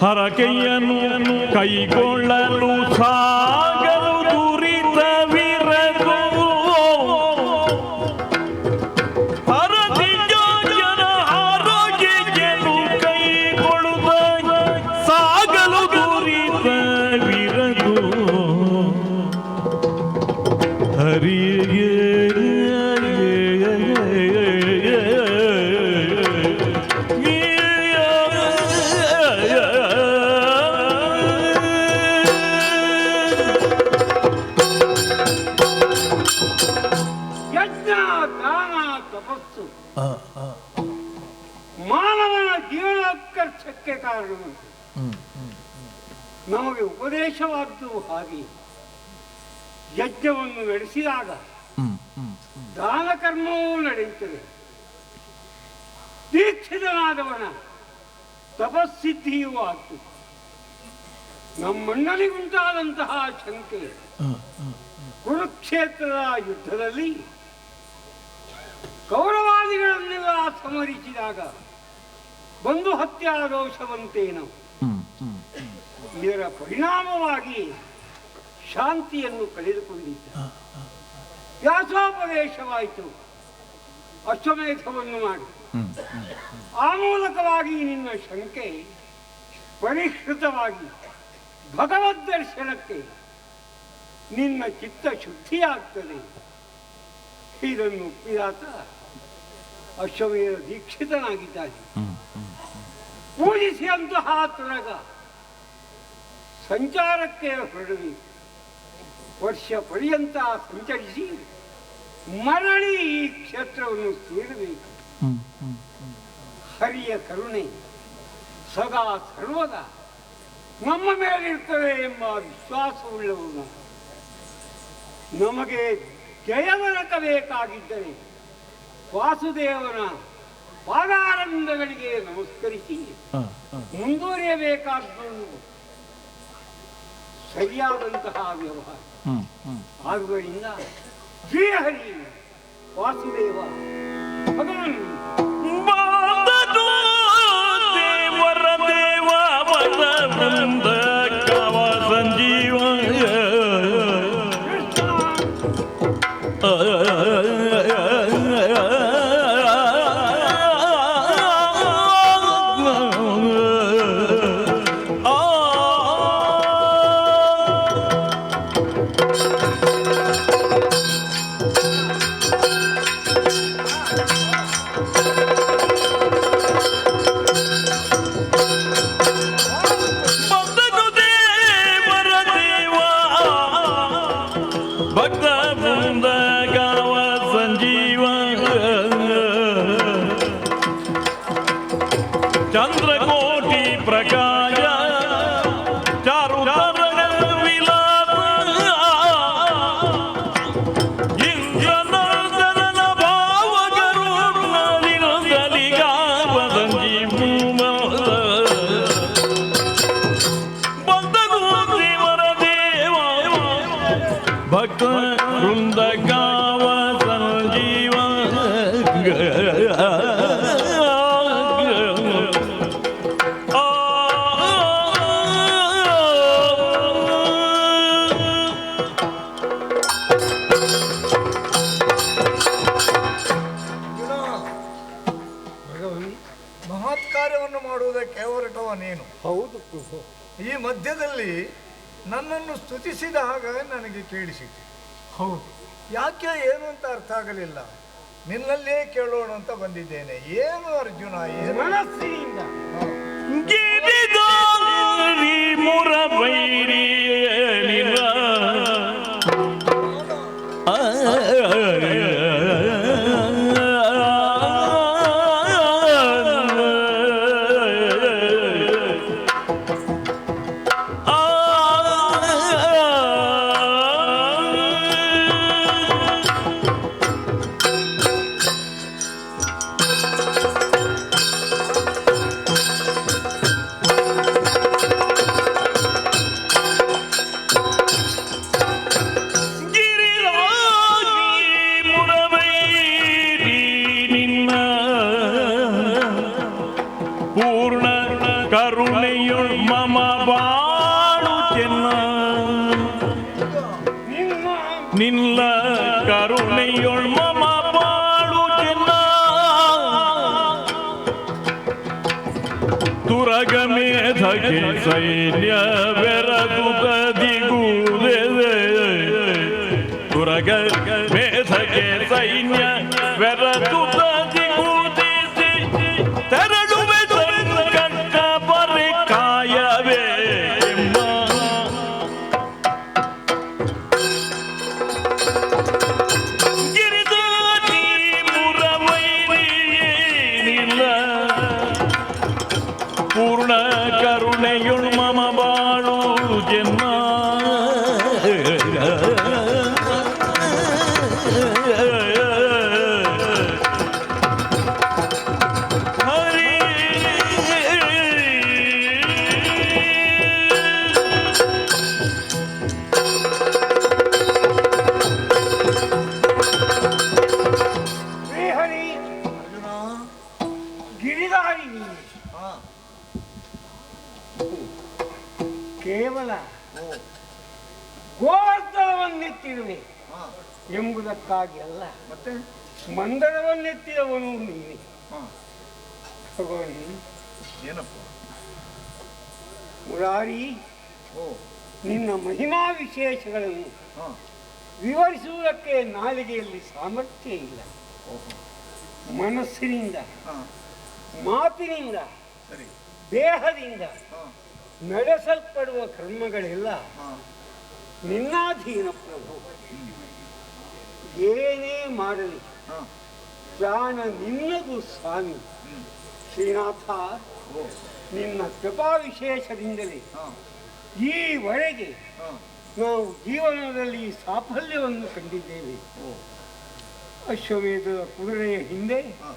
ಹರಕೆಯನ್ನು ಕೈಗೊಳ್ಳಲು ಸಾಗಲು ದುರಿತವಿರದು ಹರಕೆಯ ಆರೋಗ್ಯವನ್ನು ಕೈಗೊಳ್ಳುತ್ತ ಸಾಗಲು ದುರಿತವಿರದು ಹರಿಗೆ ಮಾನವನ ಜೀವನೋತ್ಕರ್ಷಕ್ಕೆ ಕಾರಣವಂತೆ ನಮಗೆ ಉಪದೇಶವಾದ್ದು ಹಾಗೆ ಯಜ್ಞವನ್ನು ನಡೆಸಿದಾಗ ದಾನ ಕರ್ಮವೂ ನಡೆಯುತ್ತದೆ. ದೀಕ್ಷಿತನಾದವನ ತಪಸ್ಸಿದ್ಧಿಯೂ ಆಗ್ತದೆ. ನಮ್ಮಣ್ಣನಿಗುಂಟಾದಂತಹ ಶಂಕೆ ಕುರುಕ್ಷೇತ್ರದ ಯುದ್ಧದಲ್ಲಿ ಕೌರವಾದಿಗಳನ್ನೆಲ್ಲ ಸಮರಿಸಿದಾಗ ಬಂಧು ಹತ್ಯಾ ದೋಷವಂತೇನೋ ಇದರ ಪರಿಣಾಮವಾಗಿ ಶಾಂತಿಯನ್ನು ಕಳೆದುಕೊಂಡಿದ್ದ. ವ್ಯಾಸೋಪದೇಶವಾಯಿತು, ಅಶ್ವಮೇಧವನ್ನು ಮಾಡಿ ಆ ಮೂಲಕವಾಗಿ ನಿನ್ನ ಶಂಕೆ ಪರಿಷ್ಕೃತವಾಗಿ ಭಗವದ್ ದರ್ಶನಕ್ಕೆ ನಿನ್ನ ಚಿತ್ತ ಶುದ್ಧಿಯಾಗ್ತದೆ. ಇದನ್ನು ಒಪ್ಪಿದಾತ ಅಶ್ವಮೇಧ ದೀಕ್ಷಿತನಾಗಿದ್ದಾನೆ. ಪೂಜಿಸಿ ಅಂತಹ ತೊಡಗ ಸಂಚಾರಕ್ಕೆ ಹೊರಡಬೇಕು. ವರ್ಷ ಪರ್ಯಂತ ಸಂಚರಿಸಿ ಮರಳಿ ಈ ಕ್ಷೇತ್ರವನ್ನು ಸೇರಬೇಕು. ಹರಿಯ ಕರುಣೆ ಸದಾ ಸರ್ವದ ನಮ್ಮ ಮೇಲಿರ್ತದೆ ಎಂಬ ವಿಶ್ವಾಸವುಳ್ಳವನು. ನಮಗೆ ಜಯವರಕಬೇಕಾಗಿದ್ದರೆ ವಾಸುದೇವನ ಪಾದಾರವಿಂದಗಳಿಗೆ ನಮಸ್ಕರಿಸಿ ಮುಂದುವರಿಯಬೇಕಾದ್ದು ಸರಿಯಾದಂತಹ ವ್ಯವಹಾರ. ಆದುದರಿಂದ ಶ್ರೀಹರಿ ವಾಸುದೇವ ಭಗವನ್ ಚಂದ್ರಕೋಟಿ ಪ್ರಕಾಶ ಚಾರು ವಿಲಾಪ ಇಂದ್ರನರ್ದನ ಭಾವಗರುಣಲಿಗಾವ ಸಂಜೀವ ಬಂದನು ದೇವರ ದೇವ ಭಕ್ತ ವೃಂದಗಾವ ಸಂಜೀವ ಮಹತ್ಕಾರ್ಯವನ್ನು ಮಾಡುವುದಕ್ಕೆ ಹೊರಟವ ನೀನು. ಹೌದು. ಈ ಮಧ್ಯದಲ್ಲಿ ನನ್ನನ್ನು ಸ್ತುತಿಸಿದ ಹಾಗೆ ನನಗೆ ಕೇಳಿಸಿತು. ಹೌದು. ಯಾಕೆ ಏನು ಅಂತ ಅರ್ಥ ಆಗಲಿಲ್ಲ. ನಿನ್ನಲ್ಲೇ ಕೇಳೋಣ ಅಂತ ಬಂದಿದ್ದೇನೆ. ಏನು ಅರ್ಜುನ, ಏನು ಮನಸ್ಸಿನಿಂದ ಗಿರಿದಾರಿ ಮುರಬೈರ ಕರುಣೆಯುಳ್ ಮಮ ಬಾಳು ಚೆನ್ನ ನಿನ್ನ ಕರುಣೆಯುಳ್ ಮಮ ಬಾಳು ಚೆನ್ನ ತುರಗ ಮೇಧಗೆ ಸೈನ್ಯ ಬೆರದು ಕದಿಗೂದೆ ತುರಗ ಮೇಧಗೆ ಸೈನ್ಯ ಬೆರದು ಕದಿಗೂದಿಸಿ ತೆರಳುವೆ ಸಂಕಟ ಬರೆ ಕಾಯವೇ ಎಂಬ ಗಿರಿದಾರಿ ಮುರವೈರಿಯೇನಿಲ್ಲ ಪೂರ್ಣ ಕರುಣೆಯುಳ್ ಮಮ ಬಾಳು ಜನ್ಮ ಹರಿ ಶ್ರೀಹರಿ ಗಿರಿಧಾರಿ ನೀನು. ಕೇವಲ ಗೋವರ್ಧನವನ್ನೆತ್ತಿರುವೆ ಎಂಬುದಕ್ಕಾಗಿ ಅಲ್ಲ, ಮತ್ತೆ ಮಂದರವನ್ನೆತ್ತಿದವನು ನೀನೆ. ಭಗವಾನ್ ಏನಪ್ಪ ಮುರಾರಿ, ಓ ನಿನ್ನ ಮಹಿಮಾ ವಿಶೇಷಗಳನ್ನು ಹಾ ವಿವರಿಸುವುದಕ್ಕೆ ನಾಲಿಗೆಯಲ್ಲಿ ಸಾಮರ್ಥ್ಯ ಇಲ್ಲ. ಓಹೋ ಮನಸ್ಸಿನಿಂದ, ಹಾ ಮಾತಿನಿಂದ, ಸರಿ ದೇಹದಿಂದ ಹಾ ನಡೆಸಲ್ಪಡುವ ಕರ್ಮಗಳೆಲ್ಲ ಹಾ ನಿನ್ನಾಧೀನ ಪ್ರಭು. ಏನೇ ಮಾಡಲಿ ಹಾ ಪ್ರಾಣ ನಿನ್ನದು ಸ್ವಾಮಿ. ಶ್ರೀನಾಥ, ಓ ನಿನ್ನ ಕೃಪಾ ವಿಶೇಷದಿಂದಲೇ ಹಾ ಈವರೆಗೆ ಹಾ ನಾವು ಜೀವನದಲ್ಲಿ ಸಾಫಲ್ಯವನ್ನು ಕಂಡಿದ್ದೇವೆ. ಓ ಅಶ್ವಮೇಧದ ಕುದುರೆಯ ಹಿಂದೆ ಹಾ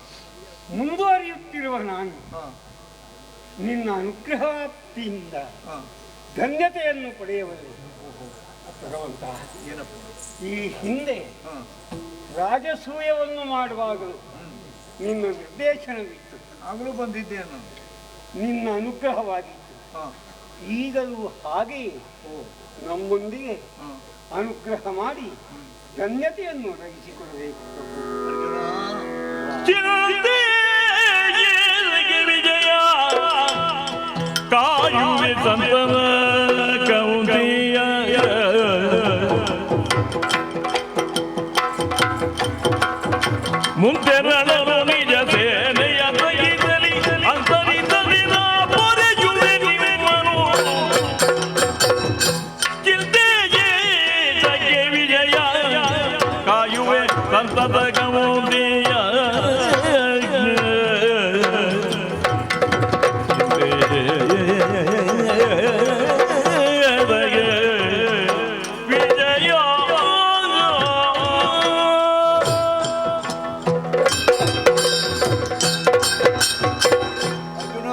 ಮುಂದುವರಿಯುತ್ತಿರುವ ನಾನು ಹಾ ನಿನ್ನ ಅನುಗ್ರಹಾಪ್ತಿಯಿಂದ ಹಾ ಧನ್ಯತೆಯನ್ನು ಪಡೆಯಬಲ್ಲೆ. ಭಗವಂತ, ಏನಪ್ಪ ಈ ಹಿಂದೆ ಹಾ ರಾಜಸೂಯವನ್ನು ಮಾಡುವಾಗಲೂ ನಿನ್ನ ನಿರ್ದೇಶನವಿತ್ತು, ಆಗಲೂ ಬಂದಿದ್ದೆ ನಾನು. ನಿನ್ನ ಅನುಗ್ರಹವಾಗಿತ್ತು. ಹಾ ಈಗಲೂ ಹಾಗೆಯೇ ಓ ನಮ್ಮೊಂದಿಗೆ ಹಾ ಅನುಗ್ರಹ ಮಾಡಿ ಧನ್ಯತೆಯನ್ನು ಒದಗಿಸಿಕೊಡಬೇಕು ಪ್ರಭು. ಅರ್ಜುನ ಚಿರತೆಗೆ ವಿಜಯ ಕಾಯುವೆ ಸಂತನ ಕೌಂತೆಯ ಮುಂತೆರಳಲು ನಿಜ ಸೇನೆಯ ತಗಿದಲಿ ಅಂತರಿಸಲಿ ನಾ ಪೊರೆಯುವೆ ನಿಮ್ಮನು ಚಿರತೆಗೆ ವಿಜಯ ಕಾಯುವೆ ಸಂತದ ಕೌಂತೆಯ ಅರ್ಜುನ,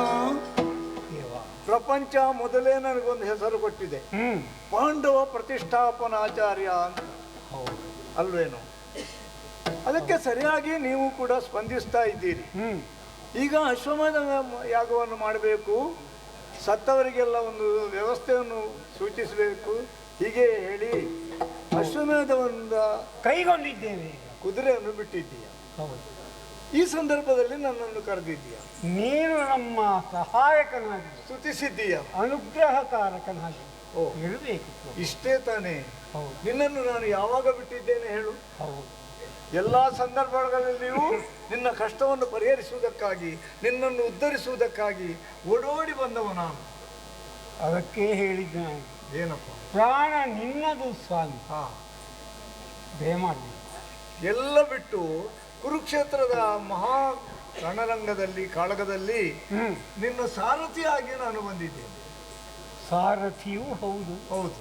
ಪ್ರಪಂಚ ಮೊದಲೇ ನನಗೊಂದು ಹೆಸರು ಕೊಟ್ಟಿದೆ, ಪಾಂಡವ ಪ್ರತಿಷ್ಠಾಪನಾಚಾರ್ಯ ಅಂತ. ಅಲ್ವೇನು? ಅದಕ್ಕೆ ಸರಿಯಾಗಿ ನೀವು ಕೂಡ ಸ್ಪಂದಿಸ್ತಾ ಇದ್ದೀರಿ. ಈಗ ಅಶ್ವಮೇಧ ಯಾಗವನ್ನು ಮಾಡಬೇಕು, ಸತ್ತವರಿಗೆಲ್ಲ ಒಂದು ವ್ಯವಸ್ಥೆಯನ್ನು ಸೂಚಿಸಬೇಕು, ಹೀಗೆ ಹೇಳಿ ಅಶ್ವಮೇಧವನ್ನು ಕೈಗೊಂಡಿದ್ದೇವೆ. ಕುದುರೆಯನ್ನು ಬಿಟ್ಟಿದ್ದೀಯ. ಈ ಸಂದರ್ಭದಲ್ಲಿ ನನ್ನನ್ನು ಕರೆದಿದ್ದೀಯ, ನೀನು ನಮ್ಮ ಸಹಾಯಕನಾಗಿ ಸ್ತುತಿಸಿದ್ದೀಯ, ಅನುಗ್ರಹಕಾರಕನಾಗಿ ಓ ಇರಬೇಕು ಪ್ರಭು. ಇಷ್ಟೇ ತಾನೇ? ಹೌದು ನಿನ್ನನ್ನು ನಾನು ಯಾವಾಗ ಬಿಟ್ಟಿದ್ದೇನೆ ಹೇಳು? ಹೌದು. ಎಲ್ಲ ಸಂದರ್ಭಗಳಲ್ಲಿಯೂ ನಿನ್ನ ಕಷ್ಟವನ್ನು ಪರಿಹರಿಸುವುದಕ್ಕಾಗಿ, ನಿನ್ನನ್ನು ಉದ್ಧರಿಸುವುದಕ್ಕಾಗಿ ಓಡೋಡಿ ಬಂದವ ನಾನು. ಅದಕ್ಕೆ ಹೇಳಿದ್ದು ನಾನು, ಏನಪ್ಪ? ಪ್ರಾಣ ನಿನ್ನದು ಸ್ವಾಮಿ. ಹಾ ದಯಮಾಡಿ ಎಲ್ಲ ಬಿಟ್ಟು ಕುರುಕ್ಷೇತ್ರದ ಮಹಾ ರಣರಂಗದಲ್ಲಿ ಕಾಳಗದಲ್ಲಿ ನಿನ್ನ ಸಾರಥಿಯಾಗಿ ನಾನು ಬಂದಿದ್ದೇನೆ. ಸಾರಥಿಯೂ ಹೌದು, ಹೌದು.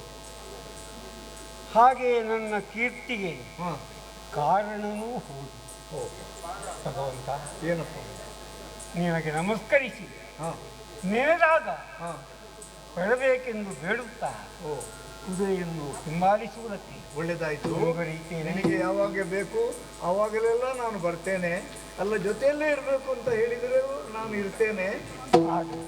ಹಾಗೆ ನನ್ನ ಕೀರ್ತಿಗೆ ಹಾ ಕಾರಣನೂ ಹೌದು. ಓ ಭಗವಂತ, ಏನಪ್ಪ? ನಿನಗೆ ನಮಸ್ಕರಿಸಿ ಹಾ ನೆನೆದಾಗ ಹಾ ಬರಬೇಕೆಂದು ಬೇಡುತ್ತಾ ಓ ಕುದುರೆಯನ್ನು ಹಿಂಬಾಲಿಸುವುದಕ್ಕೆ ಒಳ್ಳೆದಾಯ್ತು. ಮುಂದುವರಿಯುತ್ತೇನೆ. ನಿನಗೆ ಯಾವಾಗ ಬೇಕು ಆವಾಗಲೆಲ್ಲ ನಾನು ಬರ್ತೇನೆ. ಅಲ್ಲ, ಜೊತೆಯಲ್ಲೇ ಇರಬೇಕು ಅಂತ ಹೇಳಿದರೆ ನಾನು ಇರ್ತೇನೆ. ಹಾಗೆ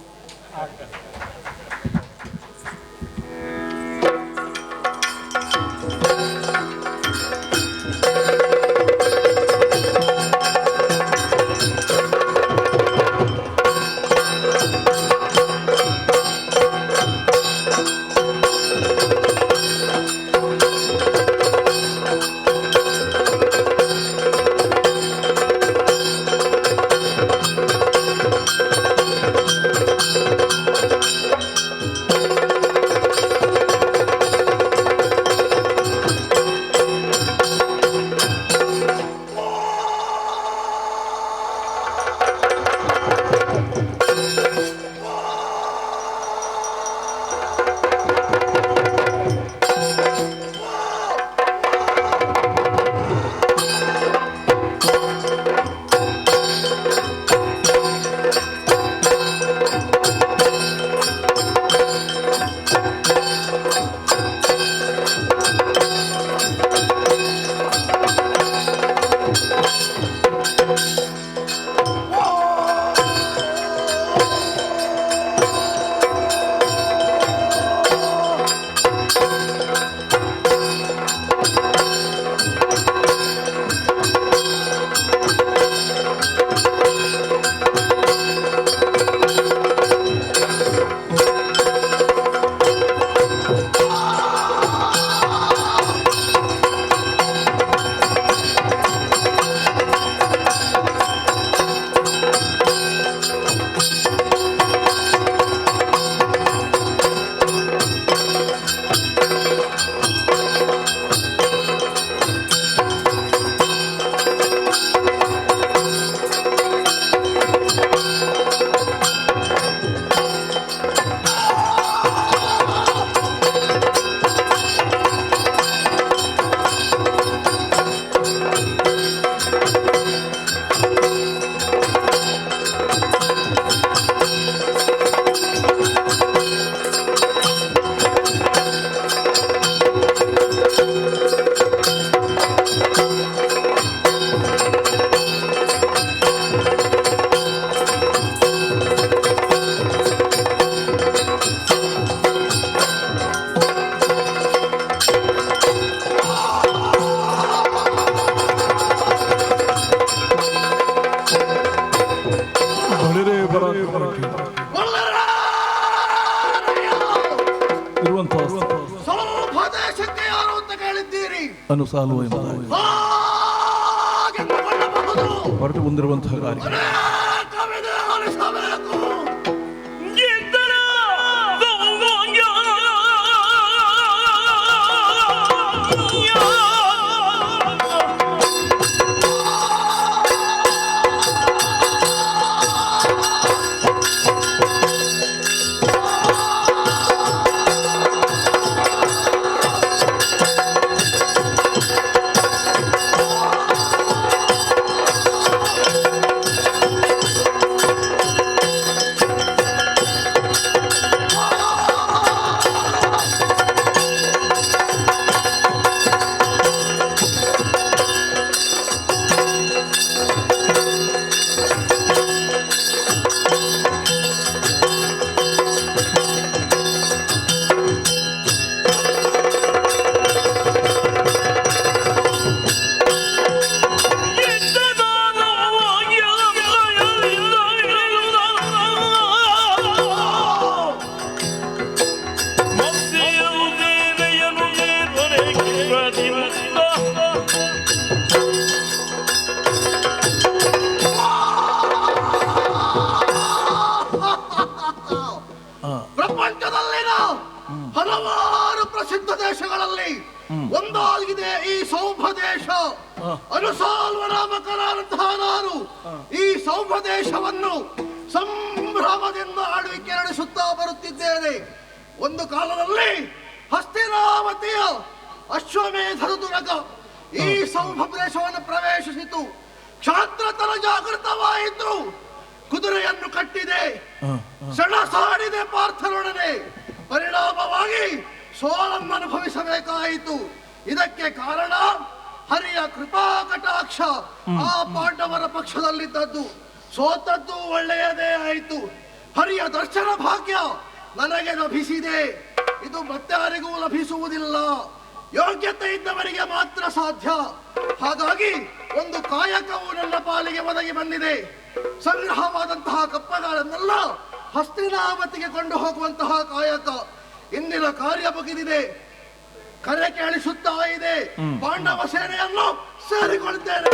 ಇರುವಂತಹ ಸ್ವಲ್ಪದೇಶಕ್ಕೆ ಯಾರು ಅಂತ ಕೇಳಿದ್ದೀರಿ? ಅನುಸಾಲು ಎಂಬುದಾಗಿ ಹೊರಟು ಬಂದಿರುವಂತಹ ಕಾರ್ಯ ಪ್ರಪಂಚದಲ್ಲಿನ ಹಲವಾರು ಪ್ರಸಿದ್ಧ ದೇಶಗಳಲ್ಲಿ ಒಂದಾಗಿದೆ ಈ ಸೌಭ ದೇಶ. ಅನುಸಾಲ್ವ ನಾಮಕನಾದಂತಹ ನಾನು ಈ ಸೌಭ ದೇಶವನ್ನು ಸಂಭ್ರಮದಿಂದ ಆಳ್ವಿಕೆ ನಡೆಸುತ್ತಾ ಬರುತ್ತಿದ್ದೇನೆ. ಒಂದು ಕಾಲದಲ್ಲಿ ಹಸ್ತಿನಾವತಿಯ ಅಶ್ವಮೇಧದ ದುರಗ ಈ ಸೌಭ ದೇಶವನ್ನು ಪ್ರವೇಶಿಸಿತು. ಕ್ಷಾತ್ರತನ ಜಾಗೃತವಾಯಿತು. ಕುದುರೆಯನ್ನು ಕಟ್ಟಿದೆ, ಸೆಣಸಾಡಿದೆ ಪಾರ್ಥನೊಡನೆ. ಪರಿಣಾಮವಾಗಿ ಸೋಲನ್ನು ಅನುಭವಿಸಬೇಕಾಯಿತು. ಇದಕ್ಕೆ ಕಾರಣ ಹರಿಯ ಕೃಪಾ ಕಟಾಕ್ಷ ಆ ಪಾಂಡವರ ಪಕ್ಷದಲ್ಲಿದ್ದದ್ದು. ಸೋತದ್ದು ಒಳ್ಳೆಯದೇ ಆಯಿತು. ಹರಿಯ ದರ್ಶನ ಭಾಗ್ಯ ನನಗೆ ಲಭಿಸಿದೆ. ಇದು ಮತ್ತಾರಿಗೂ ಲಭಿಸುವುದಿಲ್ಲ. ಯೋಗ್ಯತೆ ಇದ್ದವರಿಗೆ ಮಾತ್ರ ಸಾಧ್ಯ. ಹಾಗಾಗಿ ಒಂದು ಕಾಯಕವು ನನ್ನ ಪಾಲಿಗೆ ಒದಗಿ ಬಂದಿದೆ. ಸಂಗ್ರಹವಾದಂತಹ ಕಪ್ಪಗಳನ್ನೆಲ್ಲ ಹಸ್ತಿನಾವತಿಗೆ ಕೊಂಡು ಹೋಗುವಂತಹ ಕಾಯಕ. ಇಂದಿನ ಕಾರ್ಯ ಮುಗಿದಿದೆ. ಕರೆ ಕೇಳಿಸುತ್ತಾ ಇದೆ. ಪಾಂಡವ ಸೇನೆಯನ್ನು ಸೇರಿಕೊಳ್ಳುತ್ತೇನೆ.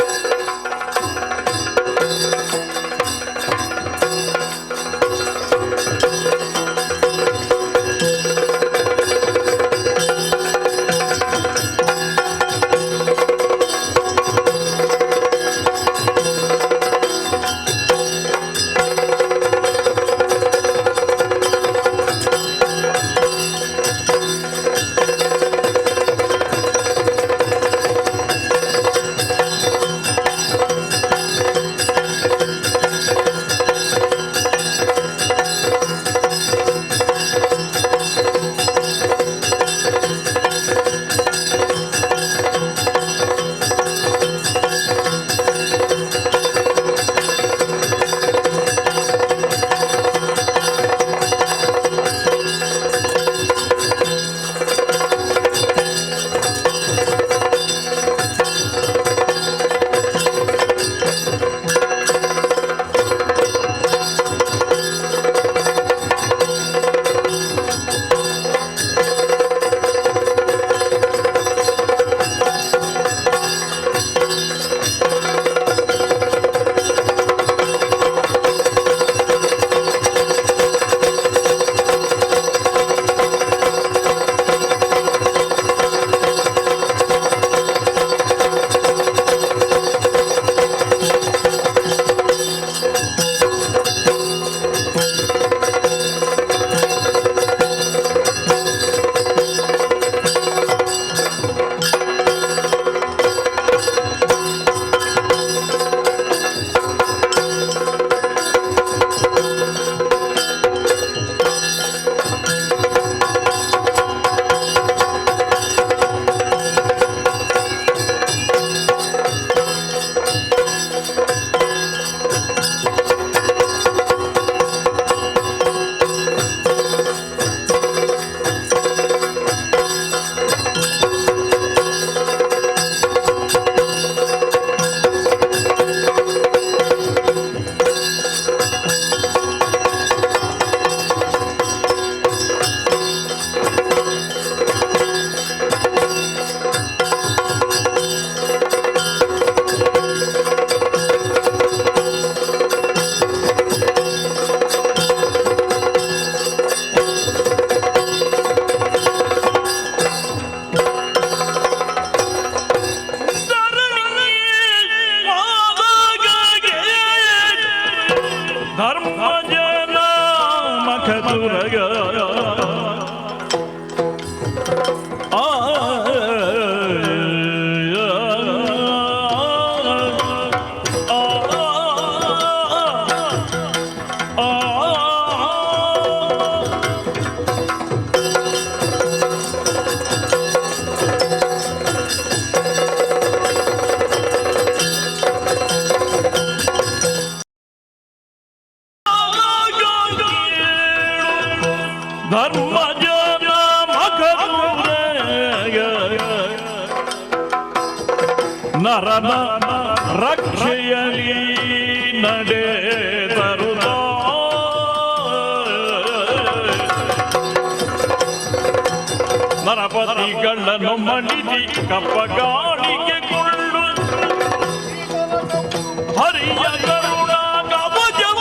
ನರನ ರಕ್ಷೆಯಲಿ ನಡೆದರುದ ನರಪತಿಗಳನ್ನು ಮಣಿಸಿ ಕಪ್ಪಗಾಡಿಗೆ ಕೊಳ್ಳು ಹರಿಯ ಕರುಣ ಕವಚವ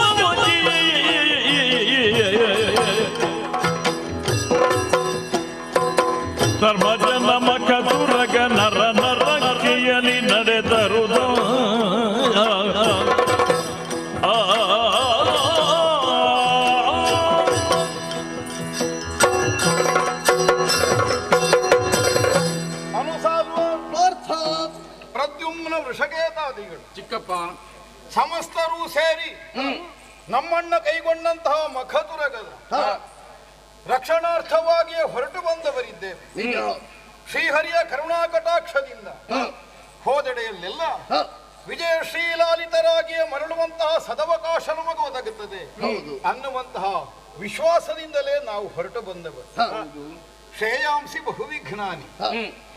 ಧರ್ಮಜನ ಮಖ ದುರಗ ನರನ ರಕ್ಷೆಯಲಿ ನಡೆದರುದ ಪ್ರದ್ಯುಮ್ನ ವೃಷಕೇತಾದಿಗಳು ಚಿಕ್ಕಪ್ಪ ಸಮಸ್ತರೂ ಸೇರಿ ನಮ್ಮಣ್ಣ ಕೈಗೊಂಡಂತಹ ಮಖದುರಗದ ರಕ್ಷಣಾರ್ಥವಾಗಿಯೇ ಹೊರಟು ಬಂದವರಿದ್ದೇವೆ. ಶ್ರೀಹರಿಯ ಕರುಣಾ ಕಟಾಕ್ಷದಿಂದ ಹೋದೆಡೆಯಲ್ಲೆಲ್ಲ ವಿಜಯಶ್ರೀಲಾಲಿತರಾಗಿಯೇ ಮರಳುವಂತಹ ಸದವಕಾಶ ನಮಗೆ ಒದಗುತ್ತದೆ ಅನ್ನುವಂತಹ ವಿಶ್ವಾಸದಿಂದಲೇ ನಾವು ಹೊರಟು ಬಂದವರು. ಶ್ರೇಯಾಂಸಿ ಬಹುವಿಘ್ನಾನಿ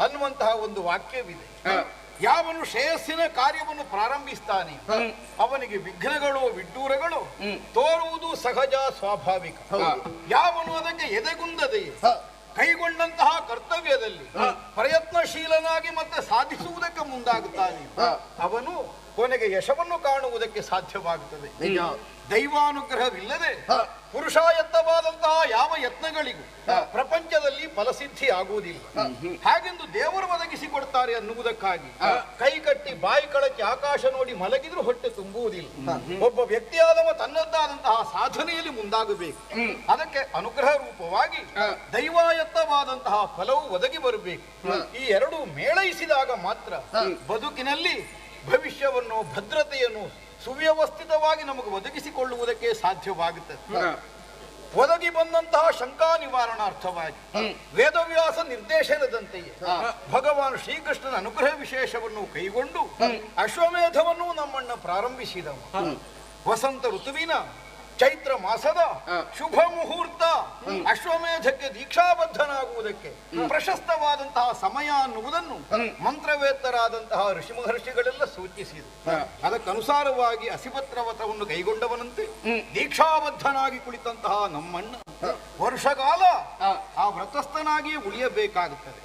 ಅನ್ನುವಂತಹ ಒಂದು ವಾಕ್ಯವಿದೆ. ಯಾವನು ಶ್ರೇಯಸ್ಸಿನ ಕಾರ್ಯವನ್ನು ಪ್ರಾರಂಭಿಸ್ತಾನೆ ಅವನಿಗೆ ವಿಘ್ನಗಳು ವಿಡ್ಡೂರಗಳು ತೋರುವುದು ಸಹಜ ಸ್ವಾಭಾವಿಕ. ಯಾವನು ಅದಕ್ಕೆ ಎದೆಗುಂದದೆ ಕೈಗೊಂಡಂತಹ ಕರ್ತವ್ಯದಲ್ಲಿ ಪ್ರಯತ್ನಶೀಲನಾಗಿ ಮತ್ತೆ ಸಾಧಿಸುವುದಕ್ಕೆ ಮುಂದಾಗುತ್ತಾನೆ ಅವನು ಕೊನೆಗೆ ಯಶವನ್ನು ಕಾಣುವುದಕ್ಕೆ ಸಾಧ್ಯವಾಗುತ್ತದೆ. ದೈವಾನುಗ್ರಹವಿಲ್ಲದೆ ಪುರುಷಾಯತ್ತವಾದಂತಹ ಯಾವ ಯತ್ನಗಳಿಗೂ ಪ್ರಪಂಚದಲ್ಲಿ ಫಲಸಿದ್ಧಿ ಆಗುವುದಿಲ್ಲ. ಹಾಗೆಂದು ದೇವರು ಒದಗಿಸಿಕೊಡ್ತಾರೆ ಅನ್ನುವುದಕ್ಕಾಗಿ ಕೈ ಕಟ್ಟಿ ಬಾಯಿ ಕಳಚಿ ಆಕಾಶ ನೋಡಿ ಮಲಗಿದ್ರೂ ಹೊಟ್ಟೆ ತುಂಬುವುದಿಲ್ಲ. ಒಬ್ಬ ವ್ಯಕ್ತಿಯಾದವ ತನ್ನದ್ದಾದಂತಹ ಸಾಧನೆಯಲ್ಲಿ ಮುಂದಾಗಬೇಕು. ಅದಕ್ಕೆ ಅನುಗ್ರಹ ರೂಪವಾಗಿ ದೈವಾಯತ್ತವಾದಂತಹ ಫಲವು ಒದಗಿ ಬರಬೇಕು. ಈ ಎರಡು ಮೇಳೈಸಿದಾಗ ಮಾತ್ರ ಬದುಕಿನಲ್ಲಿ ಭವಿಷ್ಯವನ್ನು ಭದ್ರತೆಯನ್ನು ಸುವ್ಯವಸ್ಥಿತವಾಗಿ ನಮಗೆ ಒದಗಿಸಿಕೊಳ್ಳುವುದಕ್ಕೆ ಸಾಧ್ಯವಾಗುತ್ತದೆ. ಒದಗಿ ಬಂದಂತಹ ಶಂಕಾ ನಿವಾರಣಾರ್ಥವಾಗಿ ವೇದವ್ಯಾಸ ನಿರ್ದೇಶನದಂತೆಯೇ ಭಗವಾನ್ ಶ್ರೀಕೃಷ್ಣನ ಅನುಗ್ರಹ ವಿಶೇಷವನ್ನು ಕೈಗೊಂಡು ಅಶ್ವಮೇಧವನ್ನು ನಮ್ಮನ್ನ ಪ್ರಾರಂಭಿಸಿದವ. ವಸಂತ ಋತುವಿನ ಚೈತ್ರ ಮಾಸದ ಶುಭ ಮುಹೂರ್ತ ಅಶ್ವಮೇಧಕ್ಕೆ ದೀಕ್ಷಾಬದ್ಧನಾಗುವುದಕ್ಕೆ ಪ್ರಶಸ್ತವಾದಂತಹ ಸಮಯ ಅನ್ನುವುದನ್ನು ಮಂತ್ರವೇತ್ತರಾದಂತಹ ಋಷಿ ಮಹರ್ಷಿಗಳೆಲ್ಲ ಸೂಚಿಸಿದರು. ಅದಕ್ಕನುಸಾರವಾಗಿ ಅಸಿಪತ್ರ ವ್ರತವನ್ನು ಕೈಗೊಂಡವನಂತೆ ದೀಕ್ಷಾಬದ್ಧನಾಗಿ ಕುಳಿತಂತಹ ನಮ್ಮಣ್ಣ ವರ್ಷಕಾಲ ಆ ವ್ರತಸ್ಥನಾಗಿಯೇ ಉಳಿಯಬೇಕಾಗುತ್ತದೆ.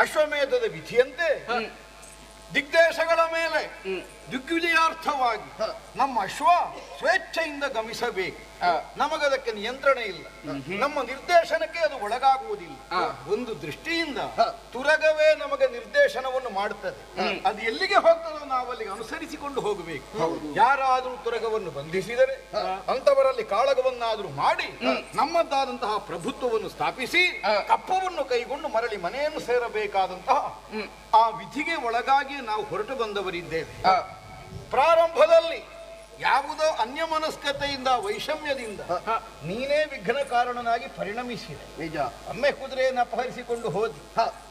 ಅಶ್ವಮೇಧದ ವಿಧಿಯಂತೆ ದಿಗ್ದೇಶಗಳ ಮೇಲೆ ದಿಗ್ವಿಜಯಾರ್ಥವಾಗಿ ನಮ್ಮ ಅಶ್ವ ಸ್ವೇಚ್ಛೆಯಿಂದ ಗಮಿಸಬೇಕು. ನಮಗದಕ್ಕೆ ನಿಯಂತ್ರಣ ಇಲ್ಲ, ನಮ್ಮ ನಿರ್ದೇಶನಕ್ಕೆ ಅದು ಒಳಗಾಗುವುದಿಲ್ಲ. ಒಂದು ದೃಷ್ಟಿಯಿಂದ ತುರಗವೇ ನಮಗೆ ನಿರ್ದೇಶನವನ್ನು ಮಾಡುತ್ತದೆ. ಅದು ಎಲ್ಲಿಗೆ ಹೋಗ್ತದೋ ನಾವು ಅಲ್ಲಿಗೆ ಅನುಸರಿಸಿಕೊಂಡು ಹೋಗಬೇಕು. ಯಾರಾದರೂ ತುರಗವನ್ನು ಬಂಧಿಸಿದರೆ ಅಂತವರಲ್ಲಿ ಕಾಳಗವನ್ನಾದರೂ ಮಾಡಿ ನಮ್ಮದಾದಂತಹ ಪ್ರಭುತ್ವವನ್ನು ಸ್ಥಾಪಿಸಿ ಕಪ್ಪವನ್ನು ಕೈಗೊಂಡು ಮರಳಿ ಮನೆಯನ್ನು ಸೇರಬೇಕಾದಂತಹ ಆ ವಿಧಿಗೆ ಒಳಗಾಗಿ ನಾವು ಹೊರಟು ಬಂದವರಿದ್ದೇವೆ. ಪ್ರಾರಂಭದಲ್ಲಿ ಯಾವುದೋ ಅನ್ಯಮನಸ್ಕತೆಯಿಂದ ವೈಷಮ್ಯದಿಂದ ನೀನೇ ವಿಘ್ನ ಕಾರಣನಾಗಿ ಪರಿಣಮಿಸಿದೆ. ನಿಜ. ಒಮ್ಮೆ ಕುದುರೆಯನ್ನು ಅಪಹರಿಸಿಕೊಂಡು ಹೋದಿ,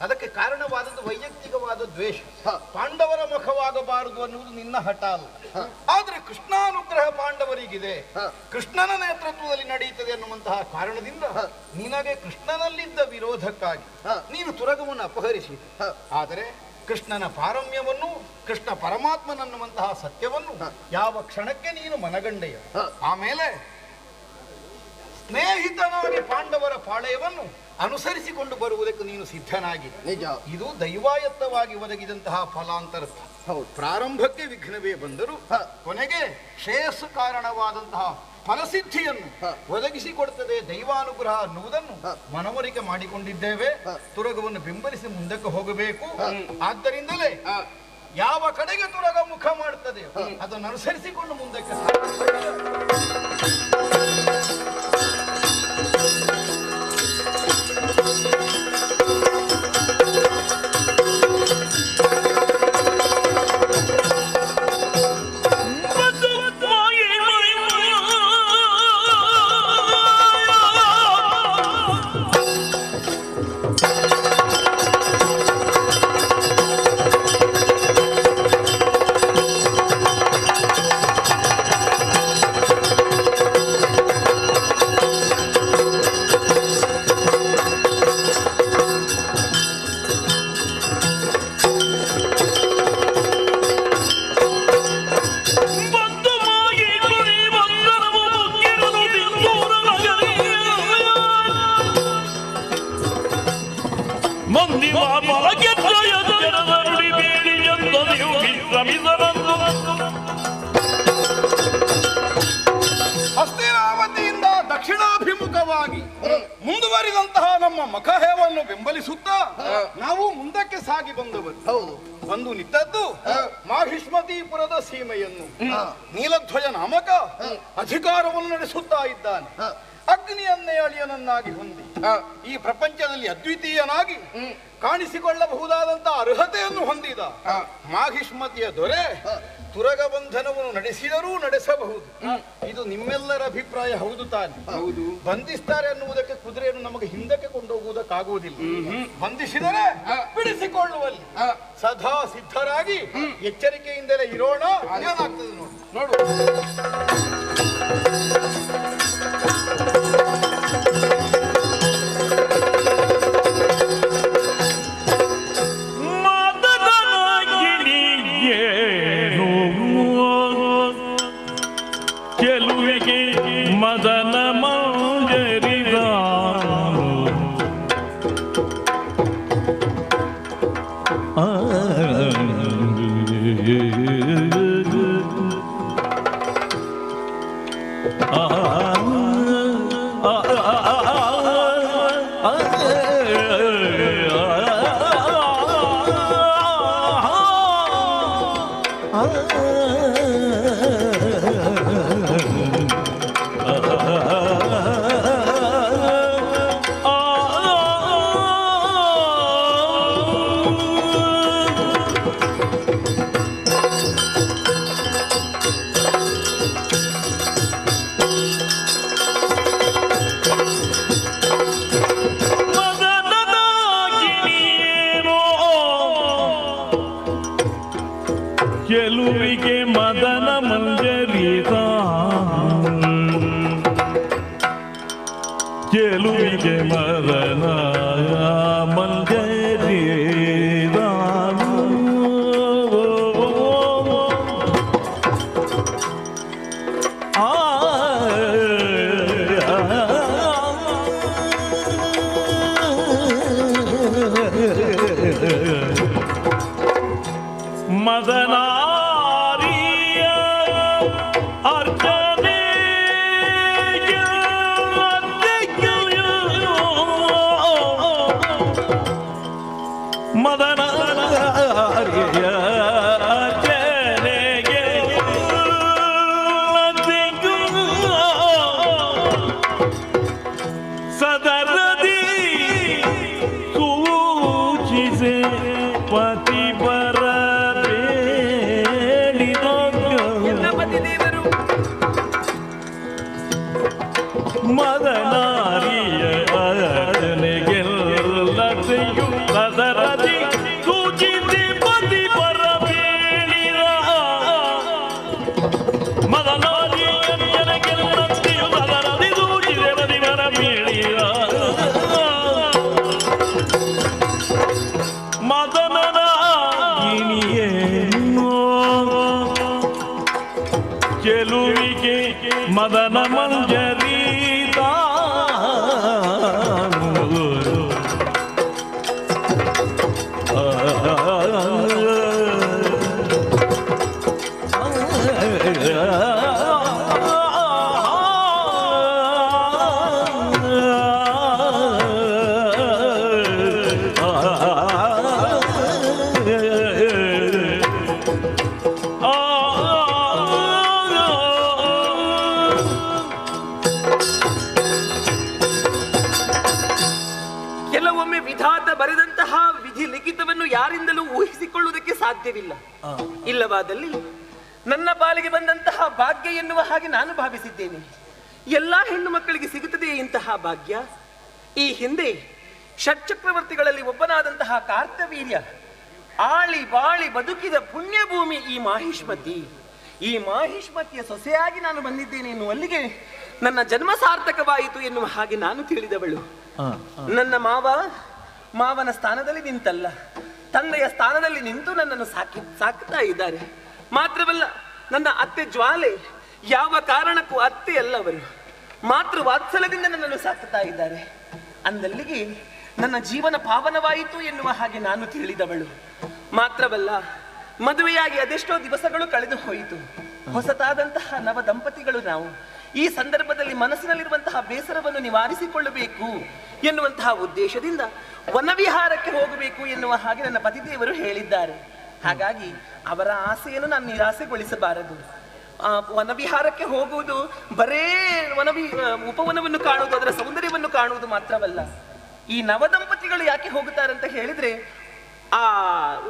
ಅದಕ್ಕೆ ಕಾರಣವಾದದ್ದು ವೈಯಕ್ತಿಕವಾದ ದ್ವೇಷ. ಪಾಂಡವರ ಮುಖವಾಗಬಾರದು ಅನ್ನುವುದು ನಿನ್ನ ಹಠ ಅಲ್ಲ. ಆದ್ರೆ ಕೃಷ್ಣಾನುಗ್ರಹ ಪಾಂಡವರಿಗಿದೆ, ಕೃಷ್ಣನ ನೇತೃತ್ವದಲ್ಲಿ ನಡೆಯುತ್ತದೆ ಅನ್ನುವಂತಹ ಕಾರಣದಿಂದ ನಿನಗೆ ಕೃಷ್ಣನಲ್ಲಿದ್ದ ವಿರೋಧಕ್ಕಾಗಿ ನೀನು ತುರಗವನ್ನು ಅಪಹರಿಸಿದೆ. ಆದರೆ ಕೃಷ್ಣನ ಪಾರಮ್ಯವನ್ನು, ಕೃಷ್ಣ ಪರಮಾತ್ಮನನ್ನುವಂತಹ ಸತ್ಯವನ್ನು ಯಾವ ಕ್ಷಣಕ್ಕೆ ನೀನು ಮನಗಂಡೆಯ, ಆಮೇಲೆ ಸ್ನೇಹಿತನಾಗಿ ಪಾಂಡವರ ಪಾಳೆಯವನ್ನು ಅನುಸರಿಸಿಕೊಂಡು ಬರುವುದಕ್ಕೆ ನೀನು ಸಿದ್ಧನಾಗಿದೆ. ಇದು ದೈವಾಯತ್ತವಾಗಿ ಒದಗಿದಂತಹ ಫಲಾಂತರ. ಪ್ರಾರಂಭಕ್ಕೆ ವಿಘ್ನವೇ ಬಂದರೂ ಕೊನೆಗೆ ಶ್ರೇಯಸ್ಸು ಕಾರಣವಾದಂತಹ ಫಲಸಿದ್ಧಿಯನ್ನು ಒದಗಿಸಿಕೊಡುತ್ತದೆ ದೈವಾನುಗ್ರಹ ಅನ್ನುವುದನ್ನು ಮನವರಿಕೆ ಮಾಡಿಕೊಂಡಿದ್ದೇವೆ. ತುರಗವನ್ನು ಬೆಂಬಲಿಸಿ ಮುಂದಕ್ಕೆ ಹೋಗಬೇಕು. ಆದ್ದರಿಂದಲೇ ಯಾವ ಕಡೆಗೆ ತುರಗ ಮುಖ ಮಾಡುತ್ತದೆ ಅದನ್ನು ಅನುಸರಿಸಿಕೊಂಡು ಮುಂದಕ್ಕೆ ಹಸ್ತಿನಾವತಿಯಿಂದ ದಕ್ಷಿಣಾಭಿಮುಖವಾಗಿ ಮುಂದುವರಿದಂತಹ ನಮ್ಮ ಮಖಹೇವನ್ನು ಬೆಂಬಲಿಸುತ್ತಾ ನಾವು ಮುಂದಕ್ಕೆ ಸಾಗಿ ಬಂದವರು. ಬಂದು ನಿಂತದ್ದು ಮಾಹಿಷ್ಮತಿಪುರದ ಸೀಮೆಯನ್ನು. ನೀಲಧ್ವಜ ನಾಮಕ ಅಧಿಕಾರವನ್ನು ನಡೆಸುತ್ತಾ ಇದ್ದಾನೆ. ಅಗ್ನಿಯನ್ನೇ ಅಳಿಯನನ್ನಾಗಿ ಹೊಂದಿ ಈ ಪ್ರಪಂಚದಲ್ಲಿ ಅದ್ವಿತೀಯನಾಗಿ ಕಾಣಿಸಿಕೊಳ್ಳಬಹುದಾದಂತಹ ಅರ್ಹತೆಯನ್ನು ಹೊಂದಿದ ಮಾಹಿಷ್ಮತಿಯ ದೊರೆ ತುರಗ ಬಂಧನವನ್ನು ನಡೆಸಿದರೂ ನಡೆಸಬಹುದು. ಇದು ನಿಮ್ಮೆಲ್ಲರ ಅಭಿಪ್ರಾಯ ಹೌದು ತಾನೆ? ಬಂಧಿಸ್ತಾರೆ ಅನ್ನುವುದಕ್ಕೆ ಕುದುರೆಯನ್ನು ನಮಗೆ ಹಿಂದಕ್ಕೆ ಕೊಂಡೋಗುವುದಕ್ಕಾಗುವುದಿಲ್ಲ. ಬಂಧಿಸಿದರೆ ಬಿಡಿಸಿಕೊಳ್ಳುವಲ್ಲಿ ಸದಾ ಸಿದ್ಧರಾಗಿ ಎಚ್ಚರಿಕೆಯಿಂದಲೇ ಇರೋಣ. ಏನಾಗ್ತದೆ ನೋಡು. ಗೆಲುವಿಗೆ ಮದನ ಮಂಜರಿದ ಗೆಲುವಿಗೆ ಮದನ ಮಂಜರಿದ ಗೆಲುವಿಗೆ ಮದನ ಮಂಜರಿದ ಮದನಾರಿಯ ಅರ್ಚನೆ ಮದನಾರಿಯ ಅರ್ಚನೆಗೆ ಸದರದಿ ಸೂಚಿಸೆ ಪತಿಪರ ಮದನಾರಿಯ ಅರನೆಗೆಲ್ಲತೆಯು ಸದರದಿ ಸೂಚಿಸಿ ಪತಿ ಪರ ಬೇಡಿದ ಮದನಾರಿಯ ಅರನೆಗೆಲ್ಲತೆಯು ಸದರದಿ ಸೂಚಿಸಿ ಪತಿ ಪರ ಬೇಡಿದ ಮದನನ ಗಿಣಿಯೇನೋ ಗೆಲುವಿಗೆ ಮದನ ಮಂಜರಿದ ಕೆಲವೊಮ್ಮೆ ವಿಧಾತ ಬರೆದಂತಹ ವಿಧಿ ಲಿಖಿತವನ್ನು ಯಾರಿಂದಲೂ ಊಹಿಸಿಕೊಳ್ಳುವುದಕ್ಕೆ ಸಾಧ್ಯವಿಲ್ಲ. ಇಲ್ಲವಾದಲ್ಲಿ ನನ್ನ ಪಾಲಿಗೆ ಬಂದಂತಹ ಭಾಗ್ಯ ಎನ್ನುವ ಹಾಗೆ ನಾನು ಭಾವಿಸಿದ್ದೇನೆ. ಎಲ್ಲಾ ಹೆಣ್ಣು ಮಕ್ಕಳಿಗೆ ಸಿಗುತ್ತದೆ ಇಂತಹ ಭಾಗ್ಯ. ಈ ಹಿಂದೆ ಷಟ್ಚಕ್ರವರ್ತಿಗಳಲ್ಲಿ ಒಬ್ಬನಾದಂತಹ ಕಾರ್ತವೀರ್ಯ ಆಳಿ ಬಾಳಿ ಬದುಕಿದ ಪುಣ್ಯ ಭೂಮಿ ಈ ಮಾಹಿಷ್ಮತಿ. ಈ ಮಾಹಿಷ್ಮತಿಯ ಸೊಸೆಯಾಗಿ ನಾನು ಬಂದಿದ್ದೇನೆ ಎನ್ನುವಲ್ಲಿಗೆ ನನ್ನ ಜನ್ಮ ಸಾರ್ಥಕವಾಯಿತು ಎನ್ನುವ ಹಾಗೆ ನಾನು ತಿಳಿದವಳು. ನನ್ನ ಮಾವನ ಸ್ಥಾನದಲ್ಲಿ ನಿಂತಲ್ಲ, ತಂದೆಯ ಸ್ಥಾನದಲ್ಲಿ ನಿಂತು ನನ್ನನ್ನು ಸಾಕ್ತಾ ಇದ್ದಾರೆ. ಮಾತ್ರವಲ್ಲ, ನನ್ನ ಅತ್ತೆ ಜ್ವಾಲೆ ಯಾವ ಕಾರಣಕ್ಕೂ ಅತ್ತೆ ಅಲ್ಲವರು, ಮಾತೃ ವಾತ್ಸಲ್ಯದಿಂದ ನನ್ನನ್ನು ಸಾಕ್ತಾ ಇದ್ದಾರೆ. ಅಂದಲ್ಲಿಗೆ ನನ್ನ ಜೀವನ ಪಾವನವಾಯಿತು ಎನ್ನುವ ಹಾಗೆ ನಾನು ತಿಳಿದವಳು. ಮಾತ್ರವಲ್ಲ, ಮದುವೆಯಾಗಿ ಅದೆಷ್ಟೋ ದಿವಸಗಳು ಕಳೆದು ಹೋಯಿತು. ಹೊಸತಾದಂತಹ ನವ ದಂಪತಿಗಳು ನಾವು. ಈ ಸಂದರ್ಭದಲ್ಲಿ ಮನಸ್ಸಿನಲ್ಲಿರುವಂತಹ ಬೇಸರವನ್ನು ನಿವಾರಿಸಿಕೊಳ್ಳಬೇಕು ಎನ್ನುವಂತಹ ಉದ್ದೇಶದಿಂದ ವನವಿಹಾರಕ್ಕೆ ಹೋಗಬೇಕು ಎನ್ನುವ ಹಾಗೆ ನನ್ನ ಪತಿದೇವರು ಹೇಳಿದ್ದಾರೆ. ಹಾಗಾಗಿ ಅವರ ಆಸೆಯನ್ನು ನಾನು ನಿರಾಸೆಗೊಳಿಸಬಾರದು. ವನವಿಹಾರಕ್ಕೆ ಹೋಗುವುದು ಬರೇ ಉಪವನವನ್ನು ಕಾಣುವುದು, ಅದರ ಸೌಂದರ್ಯವನ್ನು ಕಾಣುವುದು ಮಾತ್ರವಲ್ಲ. ಈ ನವದಂಪತಿಗಳು ಯಾಕೆ ಹೋಗುತ್ತಾರೆ ಅಂತ ಹೇಳಿದ್ರೆ, ಆ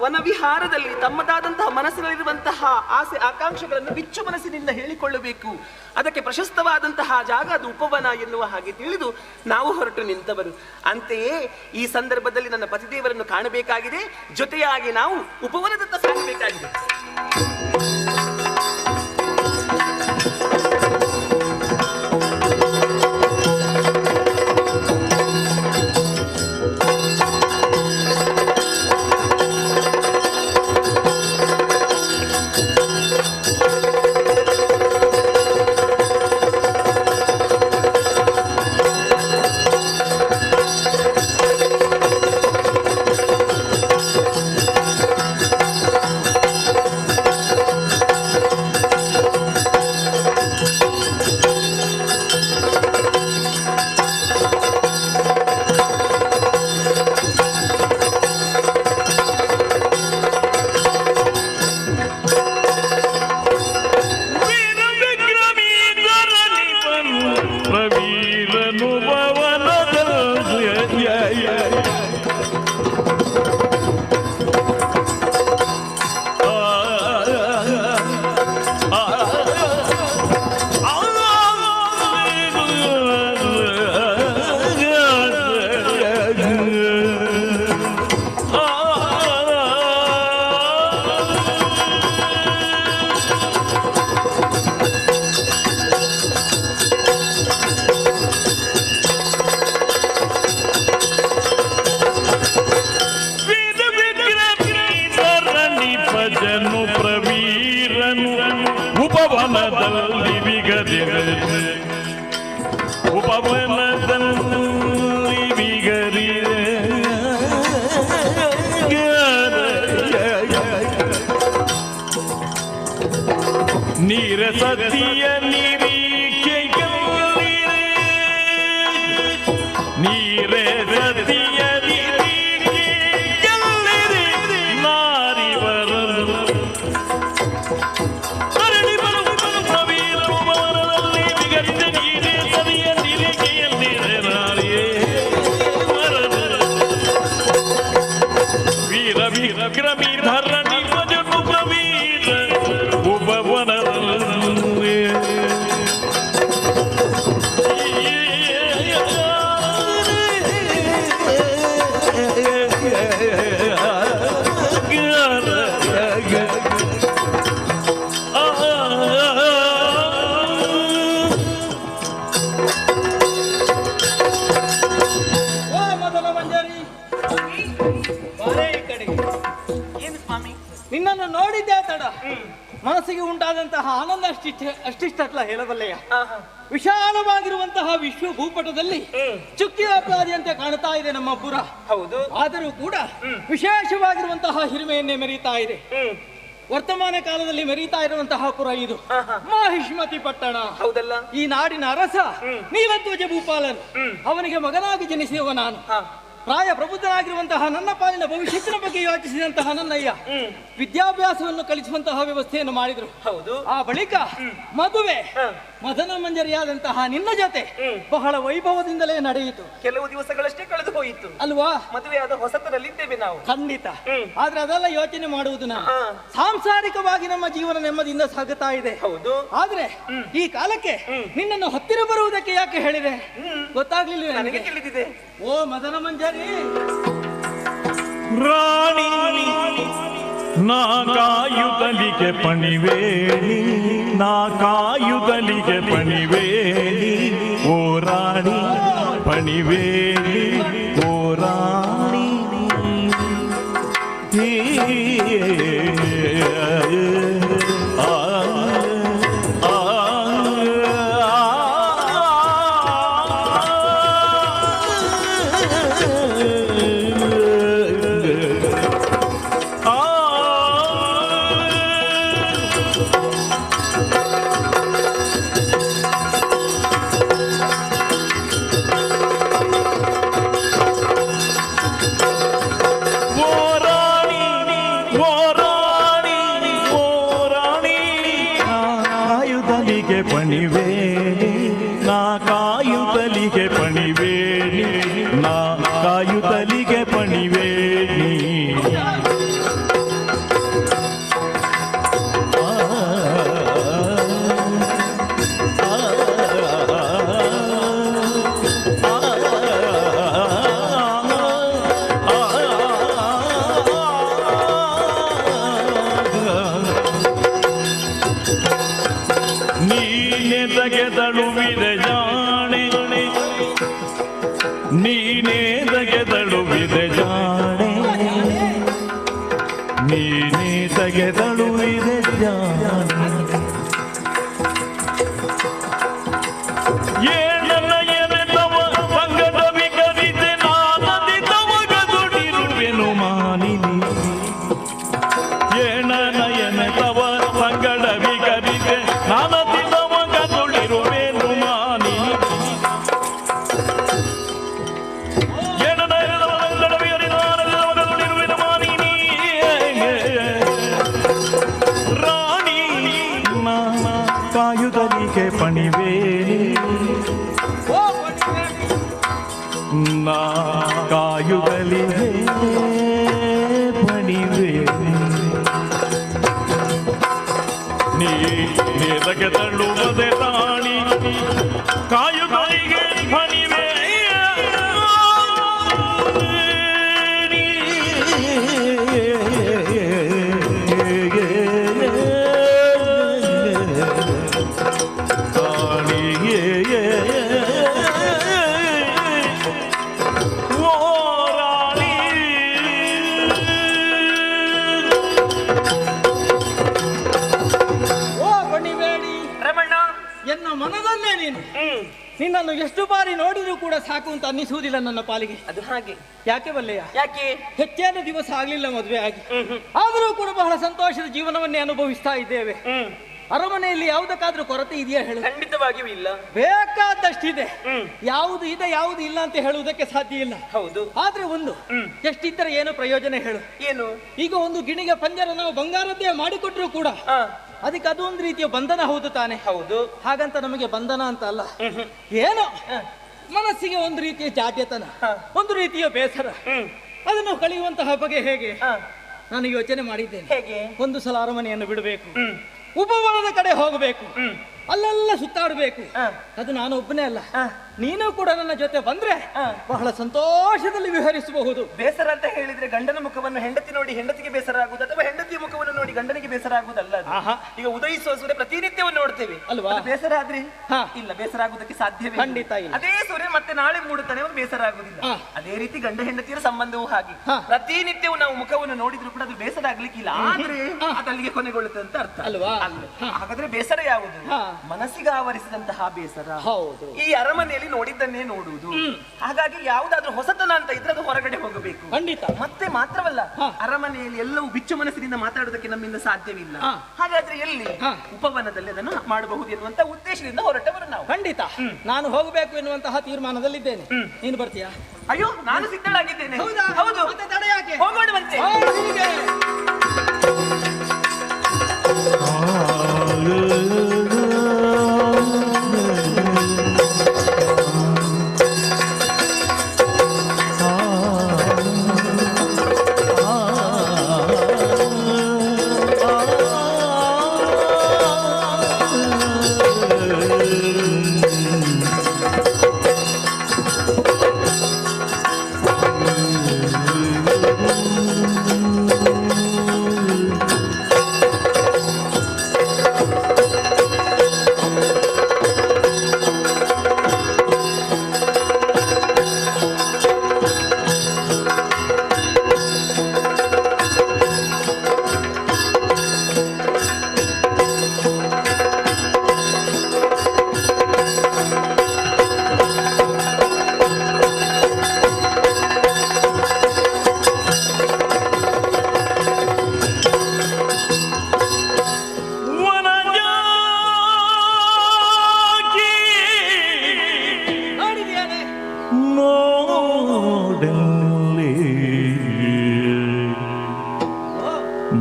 ವನವಿಹಾರದಲ್ಲಿ ತಮ್ಮದಾದಂತಹ ಮನಸ್ಸಿನಲ್ಲಿರುವಂತಹ ಆಸೆ ಆಕಾಂಕ್ಷೆಗಳನ್ನು ಬಿಚ್ಚು ಮನಸ್ಸಿನಿಂದ ಹೇಳಿಕೊಳ್ಳಬೇಕು. ಅದಕ್ಕೆ ಪ್ರಶಸ್ತವಾದಂತಹ ಜಾಗ ಅದು ಉಪವನ ಎನ್ನುವ ಹಾಗೆ ತಿಳಿದು ನಾವು ಹೊರಟು ನಿಂತವರು. ಅಂತೆಯೇ ಈ ಸಂದರ್ಭದಲ್ಲಿ ನನ್ನ ಪತಿದೇವರನ್ನು ಕಾಣಬೇಕಾಗಿದೆ, ಜೊತೆಯಾಗಿ ನಾವು ಉಪವನದತ್ತ ಸಾಗಬೇಕಾಗಿದೆ. ನೀರ ಸತಿಯ ನಿರೀಕ್ಷೆಗೆ ನೀರೇ ಸತಿಯ ನಿರೀಕ್ಷೆಗೆ ನಾರಿ ಬರಲು ಅರಳಿ ಬರುವೀರನು ಮನದಲ್ಲಿ ವಿಗರಿದ ನೀರೇ ಸತಿಯ ನಿರೀಕ್ಷೆಯಲ್ಲಿ ನಾರಿಯೇ ಬರಲು ವೀರ ವೀರ ವಿಕ್ರಮಿ ಧರಣಿ ಭಜನು ಪ್ರವೀರ ಉಪವನ ನಿನ್ನನ್ನು ನೋಡಿದ್ದೆ ತಡ ಮನಸ್ಸಿಗೆ ಉಂಟಾದಂತಹ ಆನಂದ ಅಷ್ಟಿಷ್ಟಲ್ಲ ಹೇಳಬಲ್ಲೆಯ. ವಿಶಾಲವಾಗಿರುವಂತಹ ವಿಶ್ವ ಭೂಪಟದಲ್ಲಿ ಚುಕ್ಕಿಯ ಅಪರಾಧಿಯಂತೆ ಕಾಣ್ತಾ ಇದೆ ನಮ್ಮ ಪುರ. ಹೌದು, ಆದರೂ ಕೂಡ ವಿಶೇಷವಾಗಿರುವಂತಹ ಹಿರಿಮೆಯನ್ನೇ ಮೆರೀತಾ ಇದೆ. ವರ್ತಮಾನ ಕಾಲದಲ್ಲಿ ಮೆರೀತಾ ಇರುವಂತಹ ಪುರ ಇದು ಮಾಹಿಷ್ಮತಿ ಪಟ್ಟಣ. ಹೌದಲ್ಲ, ಈ ನಾಡಿನ ಅರಸ ನೀಲಧ್ವಜ ಭೂಪಾಲನ್, ಅವನಿಗೆ ಮಗನಾಗಿ ಜನಿಸಿದವ ನಾನು. ಪ್ರಾಯ ಪ್ರಬುದ್ಧನಾಗಿರುವಂತಹ ನನ್ನ ಪಾಲಿನ ಭವಿಷ್ಯತ್ತಿನ ಬಗ್ಗೆ ಯೋಚಿಸಿದಂತಹ ನನ್ನಯ್ಯ ವಿದ್ಯಾಭ್ಯಾಸವನ್ನು ಕಲಿಸುವಂತಹ ವ್ಯವಸ್ಥೆಯನ್ನು ಮಾಡಿದ್ರು. ಹೌದು, ಆ ಬಳಿಕ ಮದುವೆ ಮದನ ಮಂಜರಿಯಾದಂತಹ ನಿನ್ನ ಜೊತೆ ಬಹಳ ವೈಭವದಿಂದಲೇ ನಡೆಯಿತು. ಕೆಲವು ದಿವಸಗಳಷ್ಟೇ ಕಳೆದು ಹೋಯಿತು ಅಲ್ವಾ? ಮದುವೆಯಾದ ಹೊಸತರಲ್ಲಿದ್ದೇವೆ ನಾವು. ಖಂಡಿತ. ಆದ್ರೆ ಅದೆಲ್ಲ ಯೋಚನೆ ಮಾಡುವುದು ನಾವು. ಸಾಂಸಾರಿಕವಾಗಿ ನಮ್ಮ ಜೀವನ ನೆಮ್ಮದಿಯಿಂದ ಸಾಗುತ್ತಾ ಇದೆ. ಹೌದು, ಆದ್ರೆ ಈ ಕಾಲಕ್ಕೆ ನಿನ್ನನ್ನು ಹತ್ತಿರ ಬರುವುದಕ್ಕೆ ಯಾಕೆ ಹೇಳಿದೆ ಗೊತ್ತಾಗ್ಲಿಲ್ಲ ನನಗೆ ತಿಳಿದಿದೆ. ಓ ಮದನ ಮಂಜರಿ ರಾಣಿ ನಾ ಕಾಯುತ್ತಲಿಗೆ ಪಣಿವೇಣಿ, ನಾ ಕಾಯುತ್ತಲಿಗೆ ಪಣಿವೇಣಿ, ಓ ರಾಣಿ ಪಣಿವೇಣಿ, ಓ ರಾಣಿ. ಪಣಿವೇಣಿ ನಾ ಕಾಯುತ್ತಲಿಗೆ ಪಣಿವೇಣಿ, ನಾ ಕಾಯುತ್ತಲಿಗೆ ಪಣಿವೇಣಿ. ತೆಗೆದಳುವಿದೆ ಜಾಣೆ ನೀನೇ ತೆಗೆದಳುವಿದೆ ಜಾಣೆ ಏಳನ ಎನೆದವ ಸಂಗದ ವಿಕರಿತೆ ನಾನದಿದವ ಗದುಡಿರುವೆನು ಮಾನಿನಿ ಏಳನ ಎನೆದವ ಸಂಗಡ ವಿಕರಿತೆ ನಾನದಿದವ ಗದುಡಿರುವೆನು ಮಾನಿನಿ ರಾಣಿ ಕಾಯುದಲಿಗೆ ಪಣಿವೆ ನಾ ಕಾಯುದಲಿಗೆ ಪಣಿವೆ ನೀದಕ್ಕೆ ತಳ್ಳುವುದೇ ರಾಣಿ ಕಾಯುದಲಿಗೆ ಪಣಿವೆ ಎನ್ನ ಮನದಲ್ಲೇ ನೀನು ನಿನ್ನನ್ನು ಎಷ್ಟು ಬಾರಿ ನೋಡಿದ್ರು ಕೂಡ ಸಾಕು ಅಂತ ಅನ್ನಿಸುವುದಿಲ್ಲ ನನ್ನ ಪಾಲಿಗೆ. ಅದು ಹಾಗೆ. ಯಾಕೆ ಬಲ್ಲೆಯ? ಯಾಕೆ? ಹೆಚ್ಚೇನು ದಿವಸ ಆಗ್ಲಿಲ್ಲ ಮದುವೆ ಆಗಿ, ಆದರೂ ಕೂಡ ಬಹಳ ಸಂತೋಷದ ಜೀವನವನ್ನೇ ಅನುಭವಿಸ್ತಾ ಇದ್ದೇವೆ. ಅರಮನೆಯಲ್ಲಿ ಯಾವುದಕ್ಕಾದ್ರೂ ಕೊರತೆ ಇದೆಯಾ ಹೇಳು? ಖಂಡಿತವಾಗಿಯೂ ಇಲ್ಲ. ಬೇಕಾದಷ್ಟಿದೆ. ಯಾವುದು ಇದೆ ಯಾವುದು ಇಲ್ಲ ಅಂತ ಹೇಳುವುದಕ್ಕೆ ಸಾಧ್ಯ ಇಲ್ಲ. ಹೌದು. ಆದ್ರೆ ಒಂದು ಎಷ್ಟಿದ್ದರೆ ಏನು ಪ್ರಯೋಜನ ಹೇಳು? ಏನು? ಈಗ ಒಂದು ಗಿಣಿಗೆ ಪಂಜರ ನಾವು ಬಂಗಾರದ್ದೇ ಮಾಡಿಕೊಟ್ರು ಕೂಡ ಅದಕ್ಕೆ ಅದೊಂದು ರೀತಿಯ ಬಂಧನ ಹೌದು ತಾನೆ? ಹೌದು. ಹಾಗಂತ ನಮಗೆ ಬಂಧನ ಅಂತ ಅಲ್ಲ, ಏನೋ ಮನಸ್ಸಿಗೆ ಒಂದು ರೀತಿಯ ಜಾಡ್ಯತನ, ಒಂದು ರೀತಿಯ ಬೇಸರ, ಅದನ್ನು ಕಳೆಯುವಂತಹ ಬಗೆ ಹೇಗೆ ನಾನು ಯೋಚನೆ ಮಾಡಿದ್ದೇನೆ. ಹೇಗೆ? ಒಂದು ಸಲ ಅರಮನೆಯನ್ನು ಬಿಡಬೇಕು, ಉಪವನದ ಕಡೆ ಹೋಗಬೇಕು, ಅಲ್ಲೆಲ್ಲ ಸುತ್ತಾಡಬೇಕು. ಅದು ನಾನು ಒಬ್ಬನೇ ಅಲ್ಲ, ನೀನು ಕೂಡ ನನ್ನ ಜೊತೆ ಬಂದ್ರೆ ಬಹಳ ಸಂತೋಷದಲ್ಲಿ ವಿಹರಿಸಬಹುದು. ಬೇಸರ ಅಂತ ಹೇಳಿದ್ರೆ ಗಂಡನ ಮುಖವನ್ನು ಹೆಂಡತಿ ನೋಡಿ ಹೆಂಡತಿಗೆ ಬೇಸರ ಆಗುವುದು, ಅಥವಾ ಹೆಂಡತಿಯ ಮುಖವನ್ನು ನೋಡಿ ಗಂಡನಿಗೆ ಬೇಸರ ಆಗುವುದಲ್ಲ. ಈಗ ಉದಯಿಸುವ ಸೂರ್ಯ ಪ್ರತಿನಿತ್ಯವನ್ನು ನೋಡ್ತೇವೆ ಅಲ್ವಾ? ಬೇಸರ ಆದ್ರೆ ಇಲ್ಲ, ಬೇಸರ ಆಗುವುದಕ್ಕೆ ಸಾಧ್ಯವೇ ಖಂಡಿತ ಇಲ್ಲ. ಅದೇ ಸೂರ್ಯ ಮತ್ತೆ ನಾಳೆ ಮೂಡುತ್ತಾನೆ, ಒಂದು ಬೇಸರ ಆಗುದಿಲ್ಲ. ಅದೇ ರೀತಿ ಗಂಡ ಹೆಂಡತಿಯರ ಸಂಬಂಧವೂ ಹಾಗೆ. ಪ್ರತಿನಿತ್ಯವೂ ನಾವು ಮುಖವನ್ನು ನೋಡಿದ್ರು ಕೂಡ ಅದು ಬೇಸರ ಆಗ್ಲಿಕ್ಕಿಲ್ಲ, ಆದ್ರೆ ಅದು ಅಲ್ಲಿಗೆ ಕೊನೆಗೊಳ್ಳುತ್ತೆ ಅಂತ ಅರ್ಥ ಅಲ್ವಾ? ಹಾಗಾದ್ರೆ ಬೇಸರ ಯಾವುದು? ಮನಸ್ಸಿಗೆ ಆವರಿಸಿದಂತಹ ಬೇಸರ. ಹೌದು. ಈ ಅರಮನೆಯಲ್ಲಿ ನೋಡಿದ್ದನ್ನೇ ನೋಡುವುದು. ಹಾಗಾಗಿ ಯಾವುದಾದ್ರೂ ಹೊಸತನ ಅಂತ ಇದ್ರೆ ಅದು ಹೊರಗಡೆ ಹೋಗಬೇಕು. ಖಂಡಿತ. ಮತ್ತೆ ಮಾತ್ರವಲ್ಲ, ಅರಮನೆಯಲ್ಲಿ ಎಲ್ಲವೂ ಬಿಚ್ಚು ಮನಸ್ಸಿನಿಂದ ಮಾತಾಡುವುದಕ್ಕೆ ನಮ್ಮಿಂದ ಸಾಧ್ಯವಿಲ್ಲ. ಹಾಗಾದ್ರೆ ಎಲ್ಲಿ? ಉಪವನದಲ್ಲಿ ಅದನ್ನು ಮಾಡಬಹುದು ಎನ್ನುವಂತ ಉದ್ದೇಶದಿಂದ ಹೊರಟವರು ನಾವು. ಖಂಡಿತ ನಾನು ಹೋಗಬೇಕು ಎನ್ನುವಂತಹ ತೀರ್ಮಾನದಲ್ಲಿದ್ದೇನೆ. ನೀನು ಬರ್ತೀಯಾ? ಅಯ್ಯೋ, ನಾನು ಸಿದ್ಧಳಾಗಿದ್ದೇನೆ. ಹೌದು. ಮತ್ತೆ ತಡ ಯಾಕೆ? ಹೋಗೋಣವಂತೆ.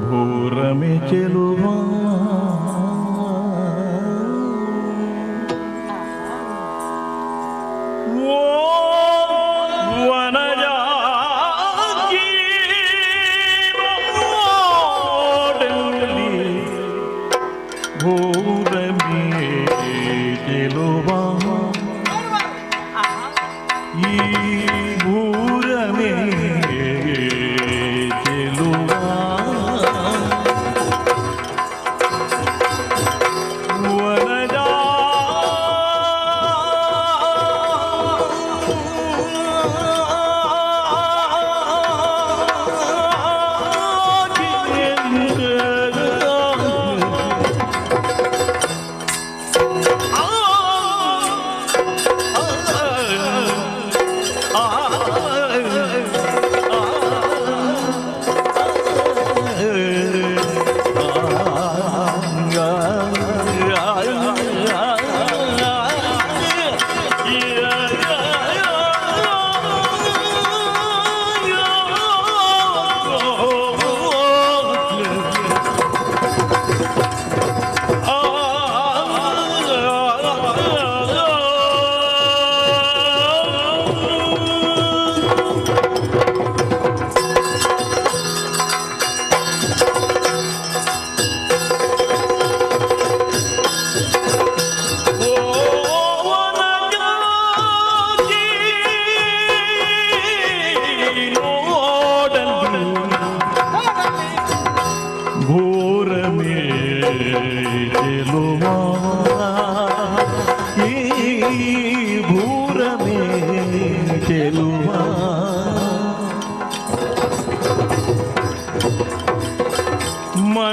ಭೂರಮೆ ಚೆಲುವ ವನಜಾಗಿ ಭೂರಮೆ ಚೆಲುವ ಈ ಭೂರಮೆ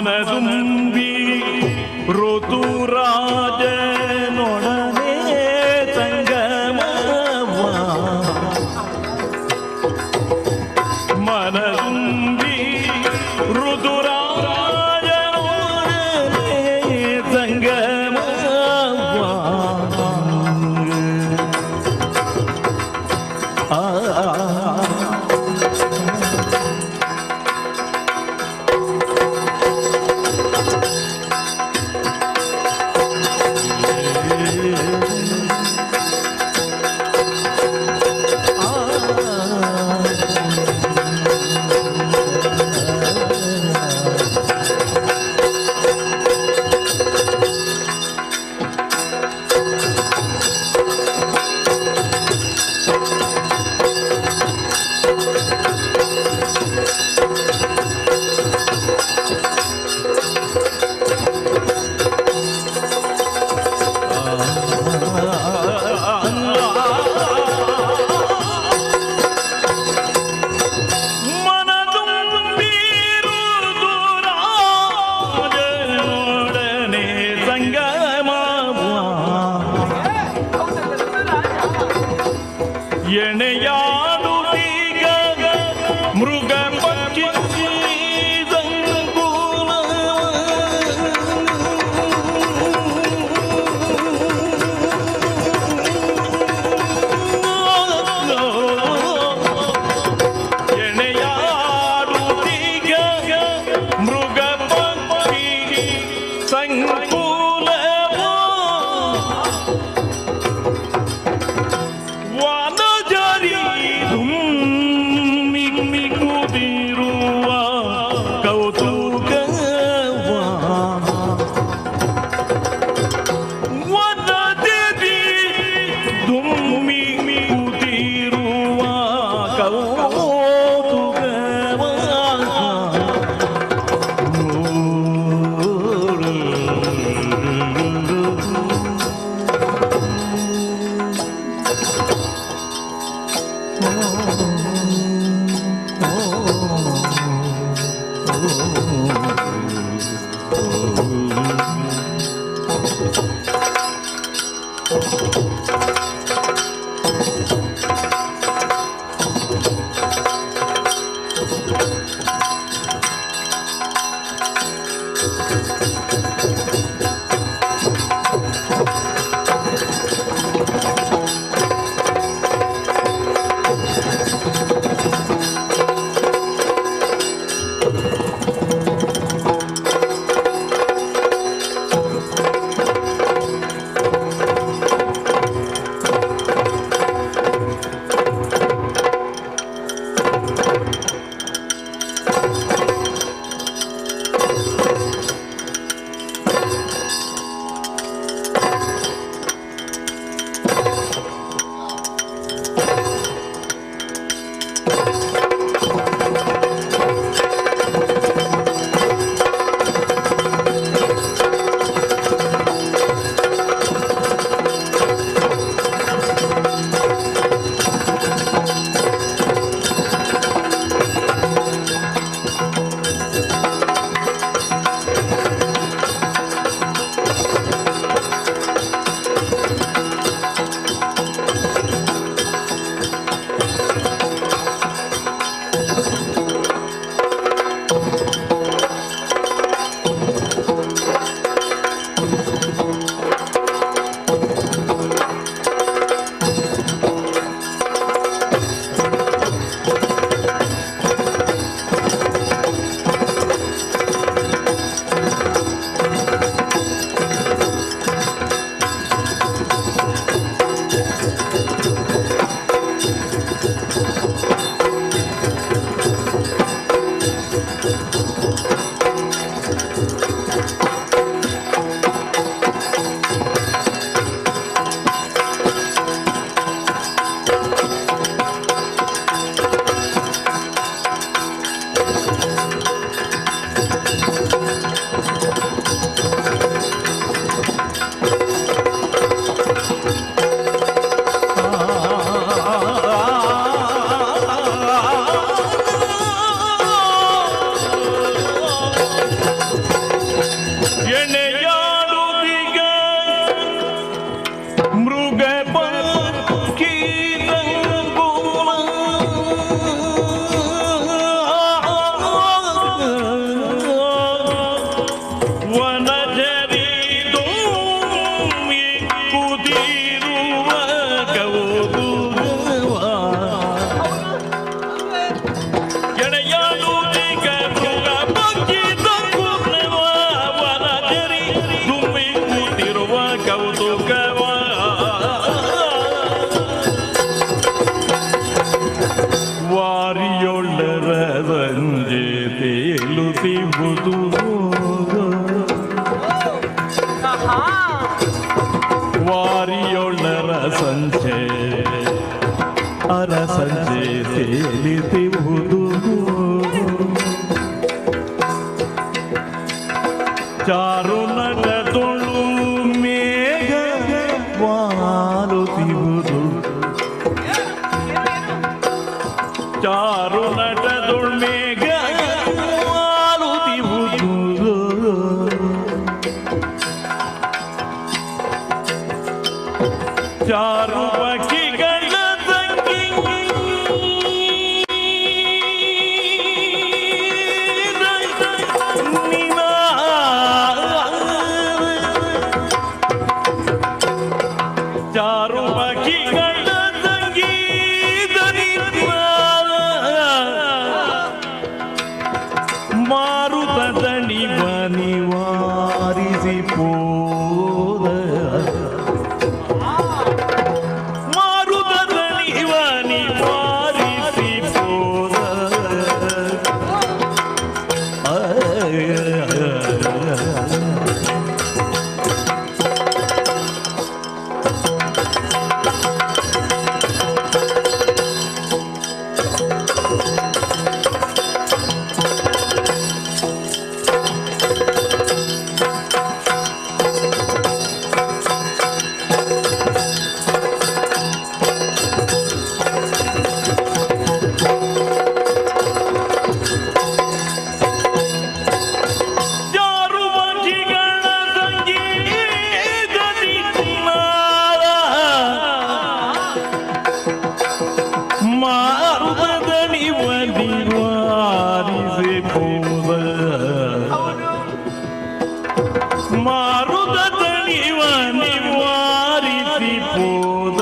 ಮನದುಂಬಿ ಋತುರಾಜನೊಡನೆ ಸಂಗಮವ ಮನದುಂಬಿ ಋತುರಾಜನೊಡನೆ ಸಂಗಮವ ಎಣೆಯಾಡುತ್ತೀಗ ಮೃಗ ಪಕ್ಷಿ ಸಂಕುಲ ಎಣೆಯಾಡುತ್ತೀಗ ಮೃಗ ಪಕ್ಷಿ ಸಂಕುಲ ಕುದಿರುವ ಕೌತುಕವ ವನದಿ ದುಮ್ಮಿ ಕುದಿರುವ ಕೌತುಕವ ವಾರಿಯೊಳ್ಳರ ಸಂಜೆ ತೇಲುತ್ತಿರುವುದು ವಾರಿಯೊಳ್ಳರ ಸಂಜೆ ಅರಸಂಜೆ ತೇಲಿತಿರುವುದು ಚಾರು ನಟದೊಳು ಮೇಘ ವಾಲುತ್ತಿರುವುದು ಚಾರು ನಟದೊಳು ಮೇಘ ವಾಲುತ್ತಿರುವುದು ಚಾರು ಪಕ್ಷಿಗಳ ತಂಗಿ ಚಾರು ಪಕ್ಷಿಗಳ ಸಂಗೀತ ಮಾರುತ ದಣಿವ ನಿವಾರಿಸಿ ಪೋದ ಮಾರುತ ದಣಿವ ನಿವಾರಿಸಿ ಪೋದ ಚಾರು ಪಕ್ಷಿಗಳ ಸಂಗೀತ ಮಾರುತ ದಣಿವ ನಿವಾರಿಸಿ ಪೋದ ಮಾರುತ ದಣಿವ ನಿವಾರಿಸಿ ಪೋದ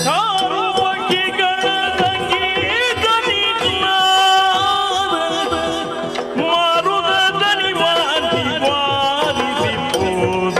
ಚಾರು ಪಕ್ಷಿಗಳ ಸಂಗೀತ ಮಾರುತ ದಣಿವ ನಿವಾರಿಸಿ ಪೋದ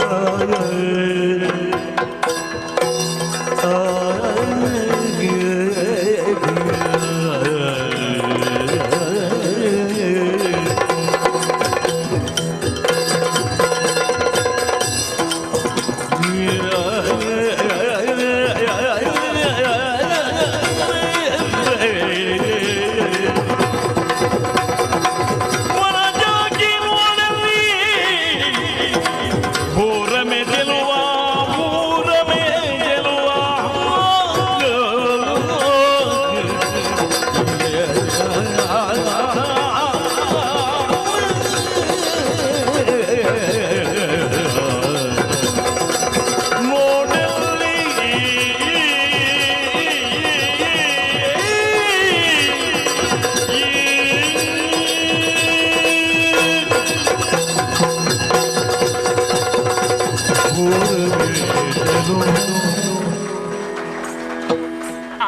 ವನಜಾಗಿ ನೋಡಲಿ ಊರಮೆ ಗೆಲುವ ಊರಮೆ ಗೆಲುವ ನೋಡಲಿ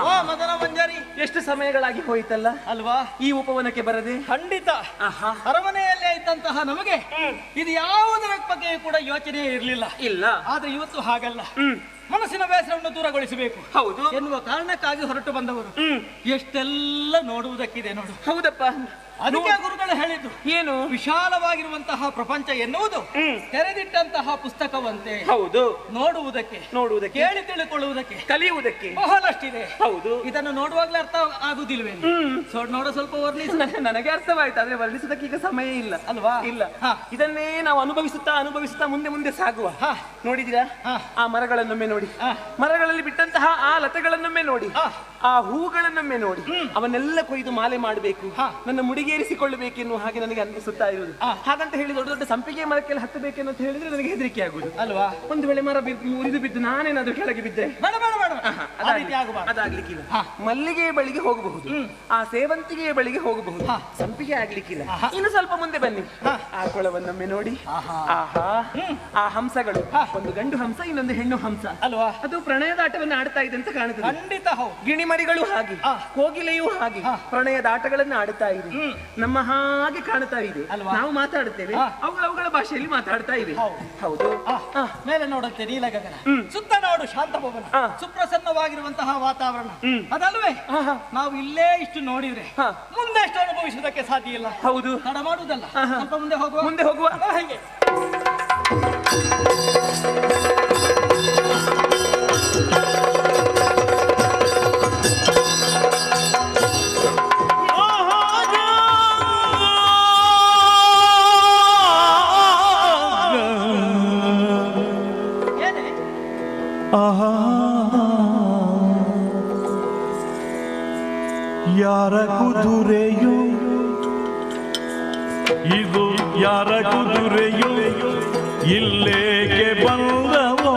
ಓ ಮದನ ಮಂಜರಿ, ಎಷ್ಟು ಸಮಯಗಳಾಗಿ ಹೋಯಿತಲ್ಲ ಅಲ್ವಾ? ಈ ಉಪವನಕ್ಕೆ ಬರದೆ. ಖಂಡಿತ ಆಹಾ. ಅರಮನೆಯಲ್ಲೇ ಇದ್ದಂತಹ ನಮಗೆ ಇದು ಯಾವುದರ ಬಗ್ಗೆ ಕೂಡ ಯೋಚನೆ ಇರಲಿಲ್ಲ. ಇಲ್ಲ. ಆದ್ರೆ ಇವತ್ತು ಹಾಗಲ್ಲ. ಮನಸ್ಸಿನ ಬೇಸರವನ್ನು ದೂರಗೊಳಿಸಬೇಕು ಹೌದು ಎನ್ನುವ ಕಾರಣಕ್ಕಾಗಿ ಹೊರಟು ಬಂದವರು. ಎಷ್ಟೆಲ್ಲ ನೋಡುವುದಕ್ಕಿದೆ ನೋಡು. ಹೌದಪ್ಪ. ಅದಕ್ಕೆ ಗುರುಗಳು ಹೇಳಿದ್ರು ಏನು? ವಿಶಾಲವಾಗಿರುವಂತಹ ಪ್ರಪಂಚ ಎನ್ನುವುದು ತೆರೆದಿಟ್ಟಂತಹ ಪುಸ್ತಕವಂತೆ. ಹೌದು. ನೋಡುವುದಕ್ಕೆ, ಕೇಳಿ ತಿಳಿದುಕೊಳ್ಳುವುದಕ್ಕೆ, ಕಲಿಯುವುದಕ್ಕೆ ಬಹಳಷ್ಟಿದೆ. ಹೌದು. ಇದನ್ನು ನೋಡುವಾಗ್ಲೇ ಅರ್ಥ ಆಗುದಿಲ್ವೇ? ನೋಡ ಸ್ವಲ್ಪ ವರ್ಣಿಸ. ನನಗೆ ಅರ್ಥವಾಯ್ತು, ಆದ್ರೆ ವರ್ಣಿಸೋದಕ್ಕೆ ಈಗ ಸಮಯ ಇಲ್ಲ ಅಲ್ವಾ? ಇಲ್ಲ. ಇದನ್ನೇ ನಾವು ಅನುಭವಿಸುತ್ತಾ ಮುಂದೆ ಸಾಗುವ. ನೋಡಿದಿರಾ ಆ ಮರಗಳನ್ನೊಮ್ಮೆ ನೋಡಿ, ಮರಗಳಲ್ಲಿ ಬಿಟ್ಟಂತಹ ಆ ಲತೆಗಳನ್ನೊಮ್ಮೆ ನೋಡಿ, ಆ ಹೂಗಳನ್ನೊಮ್ಮೆ ನೋಡಿ, ಅವನ್ನೆಲ್ಲ ಕೊಯ್ದು ಮಾಲೆ ಮಾಡಬೇಕು, ನನ್ನ ಮುಡಿಗೇರಿಸಿಕೊಳ್ಳಬೇಕೆನ್ನುವ ಹಾಗೆ ನನಗೆ ಅನಿಸುತ್ತಾ ಇರುವುದು. ಹಾಗಂತ ಹೇಳಿ ದೊಡ್ಡ ದೊಡ್ಡ ಸಂಪಿಗೆ ಮರಕ್ಕೆಲ್ಲ ಹತ್ತಬೇಕೆನ್ನು ಅಂತ ಹೇಳಿದ್ರೆ ನನಗೆ ಹೆದರಿಕೆ ಆಗುದು ಅಲ್ವಾ? ಒಂದು ವೇಳೆ ಮರ ಮುರಿದು ಬಿದ್ದು ನಾನೇನಾದ್ರೂ ಕೆಳಗೆ ಬಿದ್ದೆ ಅದಾಗ್ಲಿಕ್ಕಿಲ್ಲ. ಮಲ್ಲಿಗೆ ಬಳಿಗೆ ಹೋಗಬಹುದು, ಆ ಸೇವಂತಿಗೆಯ ಬಳಿಗೆ ಹೋಗಬಹುದು, ಸಂಪಿಗೆ ಆಗ್ಲಿಕ್ಕಿಲ್ಲ. ಇನ್ನು ಸ್ವಲ್ಪ ಮುಂದೆ ಬನ್ನಿ, ಆ ಕೊಳವನ್ನೊಮ್ಮೆ ನೋಡಿ. ಆಹಾ, ಆ ಹಂಸಗಳು, ಒಂದು ಗಂಡು ಹಂಸ, ಇನ್ನೊಂದು ಹೆಣ್ಣು ಹಂಸ ಅಲ್ವಾ? ಅದು ಪ್ರಣಯದಾಟವನ್ನು ಆಡ್ತಾ ಇದೆ ಅಂತ ಕಾಣುತ್ತದೆ. ಖಂಡಿತ ಹೌದು. ಗಿಣಿಮರಿಗಳು ಹಾಗೆ, ಕೋಗಿಲೆಯೂ ಹಾಗೆ ಪ್ರಣಯದಾಟಗಳನ್ನು ಆಡುತ್ತಾ ಇದೆ. ನಮ್ಮ ಹಾಗೆ ಕಾಣುತ್ತಾ ಇದೆ. ನಾವು ಮಾತಾಡುತ್ತೇವೆ, ಅವುಗಳ ಭಾಷೆಯಲ್ಲಿ ಮಾತಾಡ್ತಾ ಇವೆ. ಹೌದು. ಮೇಲೆ ನೋಡುತ್ತೆ ನೀಲ ಗಗನ, ಸುತ್ತ ನಾಡು ಶಾಂತ ಭವನ, ಸುಪ್ರಸನ್ನವಾಗಿರುವಂತಹ ವಾತಾವರಣ. ಅದಲ್ವೇ ನಾವು ಇಲ್ಲೇ ಇಷ್ಟು ನೋಡಿದ್ರೆ ಮುಂದೆ ಎಷ್ಟು ಅನುಭವಿಸುವುದಕ್ಕೆ ಸಾಧ್ಯ ಇಲ್ಲ. ಹೌದು. ತಡ ಮಾಡುವುದಲ್ಲ, ಸ್ವಲ್ಪ ಮುಂದೆ ಹೋಗುವ. ಹೇಗೆ ಯಾರ ಕುದುರೆಯೋ ಇದು, ಯಾರ ಕುದುರೆಯೋ ಇಲ್ಲೇಕೆ ಬಂದವೋ,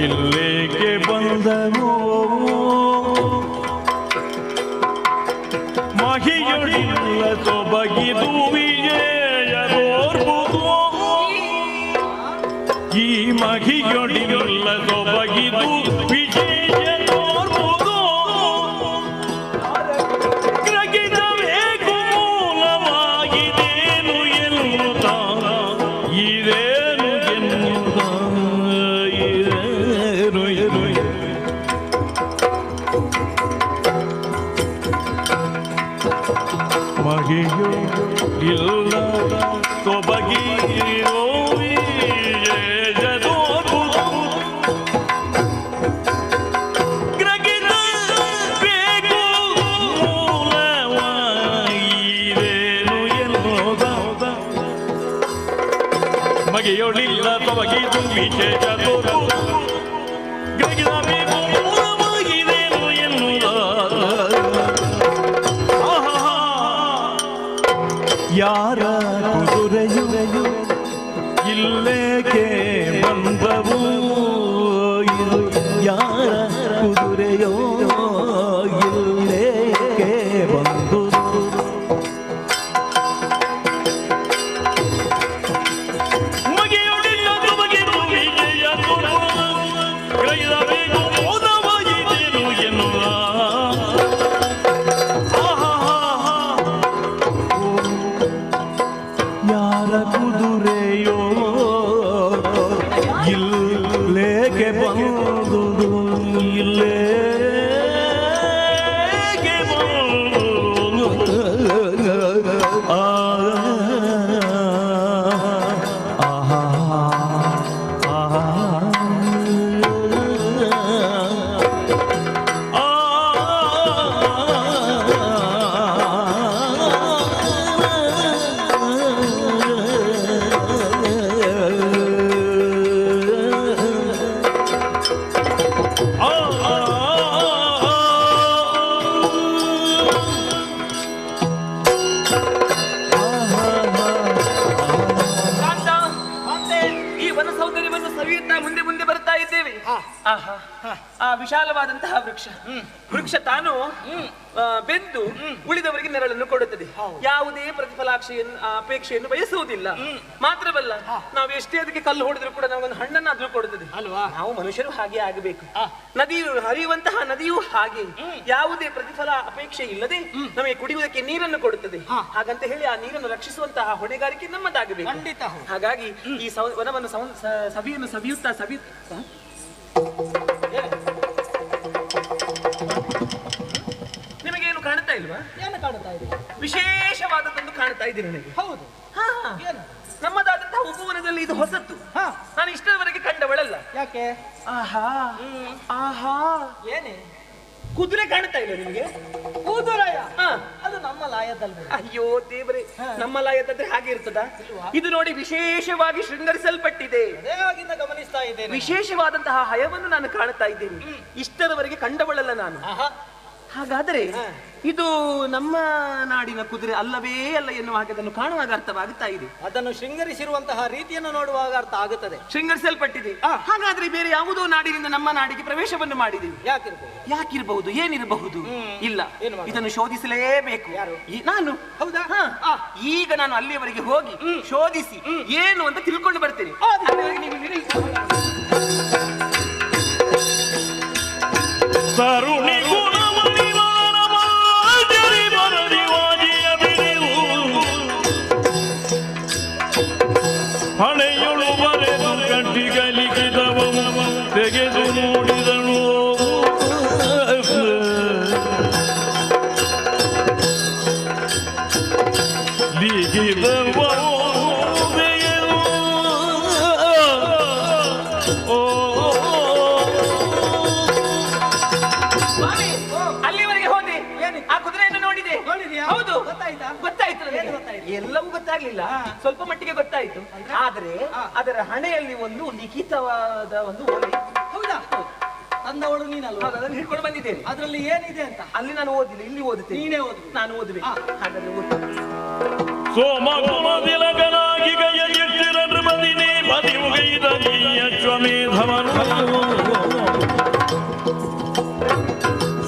ಇಲ್ಲೇಕೆ ಬಂದವೋ, ಮಹಿಯೊಳಿಲ್ಲ ಸೊಬಗಿದು ವಿಜಯದೋರ್ಬುದು, ಈ ಮಹಿಯೊಳಿಲ್ಲ ಸೊಬಗಿದು ವಿಜಯದೋರ್ಬುದು, ಗ್ರಹಿಸಬೇಕು ಮೂಲವಾಗಿದೇನು ಎನ್ನುತ್ತ ಇದೇನು ಎನ್ನುತ್ತ ಮಹಿಯೋ ಇಲ್ಲ ಸೊಬಗಿರೋ ವಿಜಯದೋರ್ಬುದು, ಗ್ರಹಿಸಬೇಕು ಮೂಲವಾಗಿದೇನು ಎನ್ನುವುದ, ಮಗೆಯೊಳಿಲ್ಲ ಸೊಬಗಿದು ವಿಜಯದೋರ್ಬುದು, ಗ್ರಹಿಸಬೇಕು ಮೂಲವಾಗಿದೇನು ಎನ್ನುವುದ. ಯಾರ ಕುದುರೆಯು ಇಲ್ಲೇಕೆ ಬಂದವು, ಇದು ಯಾರ ಕುದುರೆಯೋ ಇಲ್ಲೇಕೆ ಬಂದು, ಮಗೆಯೊಳಿಲ್ಲ ಸೊಬಗಿದು ವಿಜಯದೋರ್ಬುದು, ಗ್ರಹಿಸಬೇಕು ಮೂಲವಾಗಿದೇನು ಎನ್ನುವ. ಯಾರ ಕುದುರೆಯೋ ಇಲ್ಲೇಕೆ ಬಂದುದು, ಇಲ್ಲೇ ಕಾಂತ, ಈ ವನ ಸೌಂದರ್ಯವನ್ನು ಸವಿಯುತ್ತಾ ಮುಂದೆ ಮುಂದೆ ಬರ್ತಾ ಇದ್ದೇವೆ. ಆಹಾ, ಆ ವಿಶಾಲವಾದಂತಹ ವೃಕ್ಷ ತಾನು ಬೆಂದು ಉಳಿದವರಿಗೆ ನೆರಳನ್ನು ಕೊಡುತ್ತದೆ. ಯಾವುದೇ ಅಪೇಕ್ಷೆಯನ್ನು ಬಯಸುವುದಿಲ್ಲ. ಮಾತ್ರವಲ್ಲ, ನಾವು ಎಷ್ಟೇ ಅದಕ್ಕೆ ಕಲ್ಲು ಹೊಡೆದ್ರು ಕೂಡ ನಮಗೊಂದು ಹಣ್ಣನ್ನಾದ್ರೂ ಕೊಡುತ್ತದೆ ಅಲ್ವಾ. ನಾವು ಮನುಷ್ಯರು ಹಾಗೆ ಆಗಬೇಕು. ನದಿಯು ಹರಿಯುವಂತಹ ನದಿಯೂ ಹಾಗೆ ಯಾವುದೇ ಪ್ರತಿಫಲ ಅಪೇಕ್ಷೆ ಇಲ್ಲದೆ ನಮಗೆ ಕುಡಿಯುವುದಕ್ಕೆ ನೀರನ್ನು ಕೊಡುತ್ತದೆ. ಹಾಗಂತ ಹೇಳಿ ಆ ನೀರನ್ನು ರಕ್ಷಿಸುವಂತಹ ಹೊಣೆಗಾರಿಕೆ ನಮ್ಮದಾಗಬೇಕು. ಖಂಡಿತ. ಹಾಗಾಗಿ ಈ ವನವನ್ನು ಸವಿಯುತ್ತಾ ನಿಮಗೇನು ಕಾಣ್ತಾ ಇಲ್ವಾ? ಏನು ಕಾಣ್ತಾ ಇದೆ? ವಿಶೇಷವಾದದ್ದೊಂದು ಕಾಣ್ತಾ ಇದೆ ನನಗೆ. ಹೌದು. ನಮ್ಮದಾದಂತಹ ಉಪವನದಲ್ಲಿ ಇದು ಹೊಸತ್ತು. ನಾನು ಇಷ್ಟರವರೆಗೆ ಕಂಡವಳಲ್ಲ. ಯಾಕೆ? ಆಹಾ ಆಹಾ, ಏನೇ ಕುದುರೆ ಕಾಣ್ತಾ ಇಲ್ಲ ನಿಮಗೆ? ಕೂದಲಯ ಅದು ನಮ್ಮ ಲಾಯದಲ್ವೇ? ಅಯ್ಯೋ ದೇವರೇ, ನಮ್ಮ ಲಾಯದಾದ್ರೆ ಹಾಗೆ ಇರ್ತದ? ಇದು ನೋಡಿ ವಿಶೇಷವಾಗಿ ಶೃಂಗರಿಸಲ್ಪಟ್ಟಿದೆ. ಅದೇ ಆಗಿಂದ ಗಮನಿಸ್ತಾ ಇದ್ದೇನೆ. ವಿಶೇಷವಾದಂತಹ ಹಯವನ್ನು ನಾನು ಕಾಣ್ತಾ ಇದ್ದೇನೆ. ಇಷ್ಟರವರೆಗೆ ಕಂಡವಳಲ್ಲ ನಾನು. ಹಾಗಾದರೆ ಇದು ನಮ್ಮ ನಾಡಿನ ಕುದುರೆ ಅಲ್ಲವೇ ಅಲ್ಲ ಎನ್ನುವ ಹಾಗೆ ಅದನ್ನು ಕಾಣುವಾಗ ಅರ್ಥವಾಗುತ್ತಾ ಇದೆ. ಅದನ್ನು ಶೃಂಗರಿಸಿರುವಂತಹ ರೀತಿಯನ್ನು ನೋಡುವಾಗ ಅರ್ಥ ಆಗುತ್ತದೆ. ಶೃಂಗರಿಸಲ್ಪಟ್ಟಿದೆ. ಹಾಗಾದ್ರೆ ಬೇರೆ ಯಾವುದೋ ನಾಡಿನಿಂದ ನಮ್ಮ ನಾಡಿಗೆ ಪ್ರವೇಶವನ್ನು ಮಾಡಿದೆ. ಯಾಕಿರಬಹುದು? ಏನಿರಬಹುದು? ಇಲ್ಲ, ಇದನ್ನು ಶೋಧಿಸಲೇಬೇಕು. ನಾನು. ಹೌದಾ? ಈಗ ನಾನು ಅಲ್ಲಿಯವರೆಗೆ ಹೋಗಿ ಶೋಧಿಸಿ ಏನು ಅಂತ ತಿಳ್ಕೊಂಡು ಬರ್ತೇನೆ. ತರುಣಿ ಹಣೆಯೊಳು ಬರೆದು ಕಟ್ಟಿಗಲಿಗಿದವ ತೆಗೆದು ನೋಡಿದಳು. ಲಿಗಿದವ ಅಲ್ಲಿವರೆಗೆ ಹೋದೆ. ಆ ಕುದುರೆಯನ್ನು ನೋಡಿದೆ. ಹೌದು, ಗೊತ್ತಾಯ್ತು. ಎಲ್ಲವೂ ಗೊತ್ತಾಗ್ಲಿಲ್ಲ, ಸ್ವಲ್ಪ ಮಟ್ಟಿಗೆ ಗೊತ್ತಾಯ್ತು. ಆದ್ರೆ ಅದರ ಹಣೆಯಲ್ಲಿ ಒಂದು ಲಿಖಿತವಾದ ಒಂದು ಓಲೆ. ಹೌದಾ? ತಂದವಳು ನೀನಲ್ವಾ? ಅದನ್ನು ಹಿಡ್ಕೊಂಡು ಬಂದಿದ್ದೇನೆ. ಅದರಲ್ಲಿ ಏನಿದೆ ಅಂತ ಅಲ್ಲಿ ನಾನು ಓದಿಲ್ಲ, ಇಲ್ಲಿ ಓದುತ್ತೇನೆ. ನೀನೇ ಓದು. ನಾನು ಓದಬೇಕು. ಹಾಗಾದ್ರೆ ಓದು. ಸೋಮಗುಣದಿಲಕನಾಗಿ ಗೈಯಿಟ್ಟಿರ ನೃಪದಿನೇ ಮದಿಯುಗೈದ ಅಶ್ವಮೇಧವನು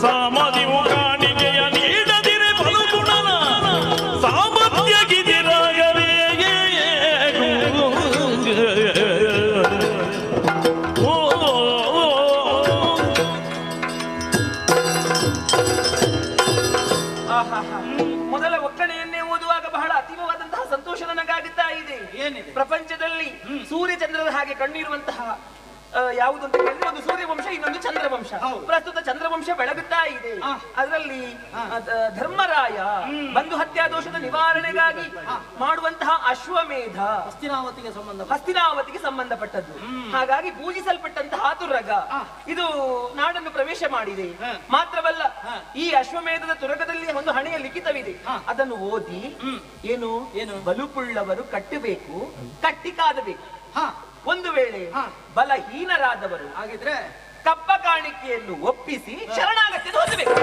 ಸಾಮದಿವು ಕಾಣಿಕೆಯ ನೀಡದಿರೆ ಬಲಗುಣನ ಸಾಮರ್ಥ್ಯಗಿದಿರಾಗಲೇ ಮೊದಲ ಒಕ್ಕಣೆಯನ್ನೇ ಓದುವಾಗ ಬಹಳ ಅತೀವವಾದಂತಹ ಸಂತೋಷ ನನಗಾಗುತ್ತಾ ಇದೆ. ಏನಿದೆ? ಪ್ರಪಂಚದಲ್ಲಿ ಸೂರ್ಯ ಚಂದ್ರರ ಹಾಗೆ ಕಣ್ಣಿರುವಂತಹ ಯಾವುದು ಅಂತ ಹೇಳಿದ್ರೆ ಒಂದು ಸೂರ್ಯವಂಶ, ಇನ್ನೊಂದು ಚಂದ್ರವಂಶ. ಪ್ರಸ್ತುತ ಚಂದ್ರವಂಶ ಬೆಳಗುತ್ತಾ ಇದೆ. ಅದರಲ್ಲಿ ಧರ್ಮರಾಯ ಬಂಧು ಹತ್ಯಾ ದೋಷದ ನಿವಾರಣೆಗಾಗಿ ಮಾಡುವಂತಹ ಅಶ್ವಮೇಧ ಹಸ್ತಿನಾವತಿಗೆ ಸಂಬಂಧಪಟ್ಟದ್ದು. ಹಾಗಾಗಿ ಪೂಜಿಸಲ್ಪಟ್ಟಂತಹ ತುರಗ ಇದು ನಾಡನ್ನು ಪ್ರವೇಶ ಮಾಡಿದೆ. ಮಾತ್ರವಲ್ಲ, ಈ ಅಶ್ವಮೇಧದ ತುರಗದಲ್ಲಿ ಒಂದು ಹಣೆಯ ಲಿಖಿತವಿದೆ. ಅದನ್ನು ಓದಿ ಏನು ಬಲುಪುಳ್ಳವರು ಕಟ್ಟಬೇಕು, ಕಟ್ಟಿ ಕಾದಬೇಕು. ಒಂದು ವೇಳೆ ಬಲಹೀನರಾದವರು ಹಾಗಿದ್ರೆ ಕಪ್ಪ ಕಾಣಿಕೆಯನ್ನು ಒಪ್ಪಿಸಿ ಶರಣಾಗತಿಯನ್ನು ಹೊಂದಬೇಕು.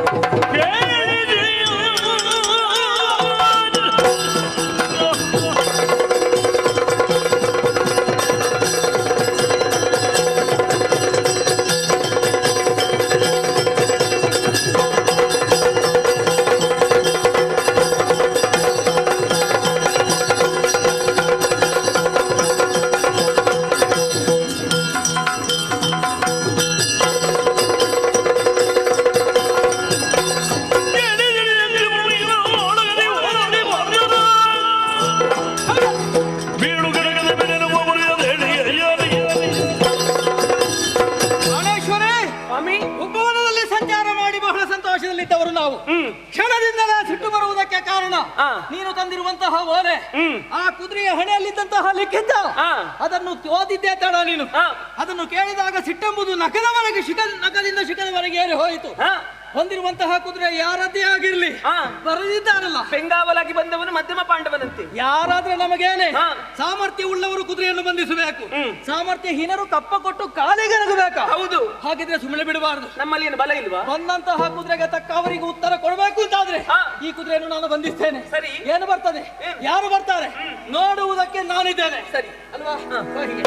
ಕ್ಷಣದಿಂದಲೇ ಸಿಟ್ಟು ಬರುವುದಕ್ಕೆ ಕಾರಣ ನೀನು ತಂದಿರುವಂತಹ ಓಲೆ, ಆ ಕುದುರೆಯ ಹಣೆಯಲ್ಲಿದ್ದಂತಹ ಲಿಖಿತ, ಅದನ್ನು ಓದಿದ್ದೇ ತಡ ನೀನು. ಅದನ್ನು ಕೇಳಿದಾಗ ಸಿಟ್ಟೆಂಬುದು ನಖದವರೆಗೆ ನಖದಿಂದ ಶಿಖದವರೆಗೆ ಏರಿ ಹೋಯಿತು. ಹೊಂದಿರುವಂತಹ ಕುದುರೆ ಯಾರದ್ದೇ ಆಗಿರ್ಲಿ, ಹಾ. ಬರೆದಿದ್ದಾರಲ್ಲ, ಬೆಂಗಾವಲಾಗಿ ಬಂದವನು ಮಧ್ಯಮ ಪಾಂಡವನಂತೆ. ಯಾರಾದ್ರೆ ನಮಗೇನೆ ಹಾ. ಸಾಮರ್ಥ್ಯ ಉಳ್ಳವರು ಕುದುರೆಯನ್ನು ಬಂಧಿಸಬೇಕು, ಸಾಮರ್ಥ್ಯ ಹೀನರು ಕಪ್ಪ ಕೊಟ್ಟು ಕಾಲಿಗೆ ನಗಬೇಕಾ? ಹೌದು. ಹಾಗಿದ್ರೆ ಸುಮ್ಮನೆ ಬಿಡಬಾರದು. ನಮ್ಮಲ್ಲಿ ಏನು ಬಲ ಇಲ್ವಾ? ಬಂದಂತಹ ಕುದುರೆಗೆ ತಕ್ಕ ಅವರಿಗೆ ಉತ್ತರ ಕೊಡಬೇಕು ಅಂತಾದ್ರೆ ಹಾ. ಈ ಕುದುರೆಯನ್ನು ನಾನು ಬಂಧಿಸ್ತೇನೆ. ಸರಿ. ಏನು ಬರ್ತದೆ, ಯಾರು ಬರ್ತಾರೆ ನೋಡುವುದಕ್ಕೆ ನಾನಿದ್ದೇನೆ. ಸರಿ ಅಲ್ವಾ? ಹೀಗೆ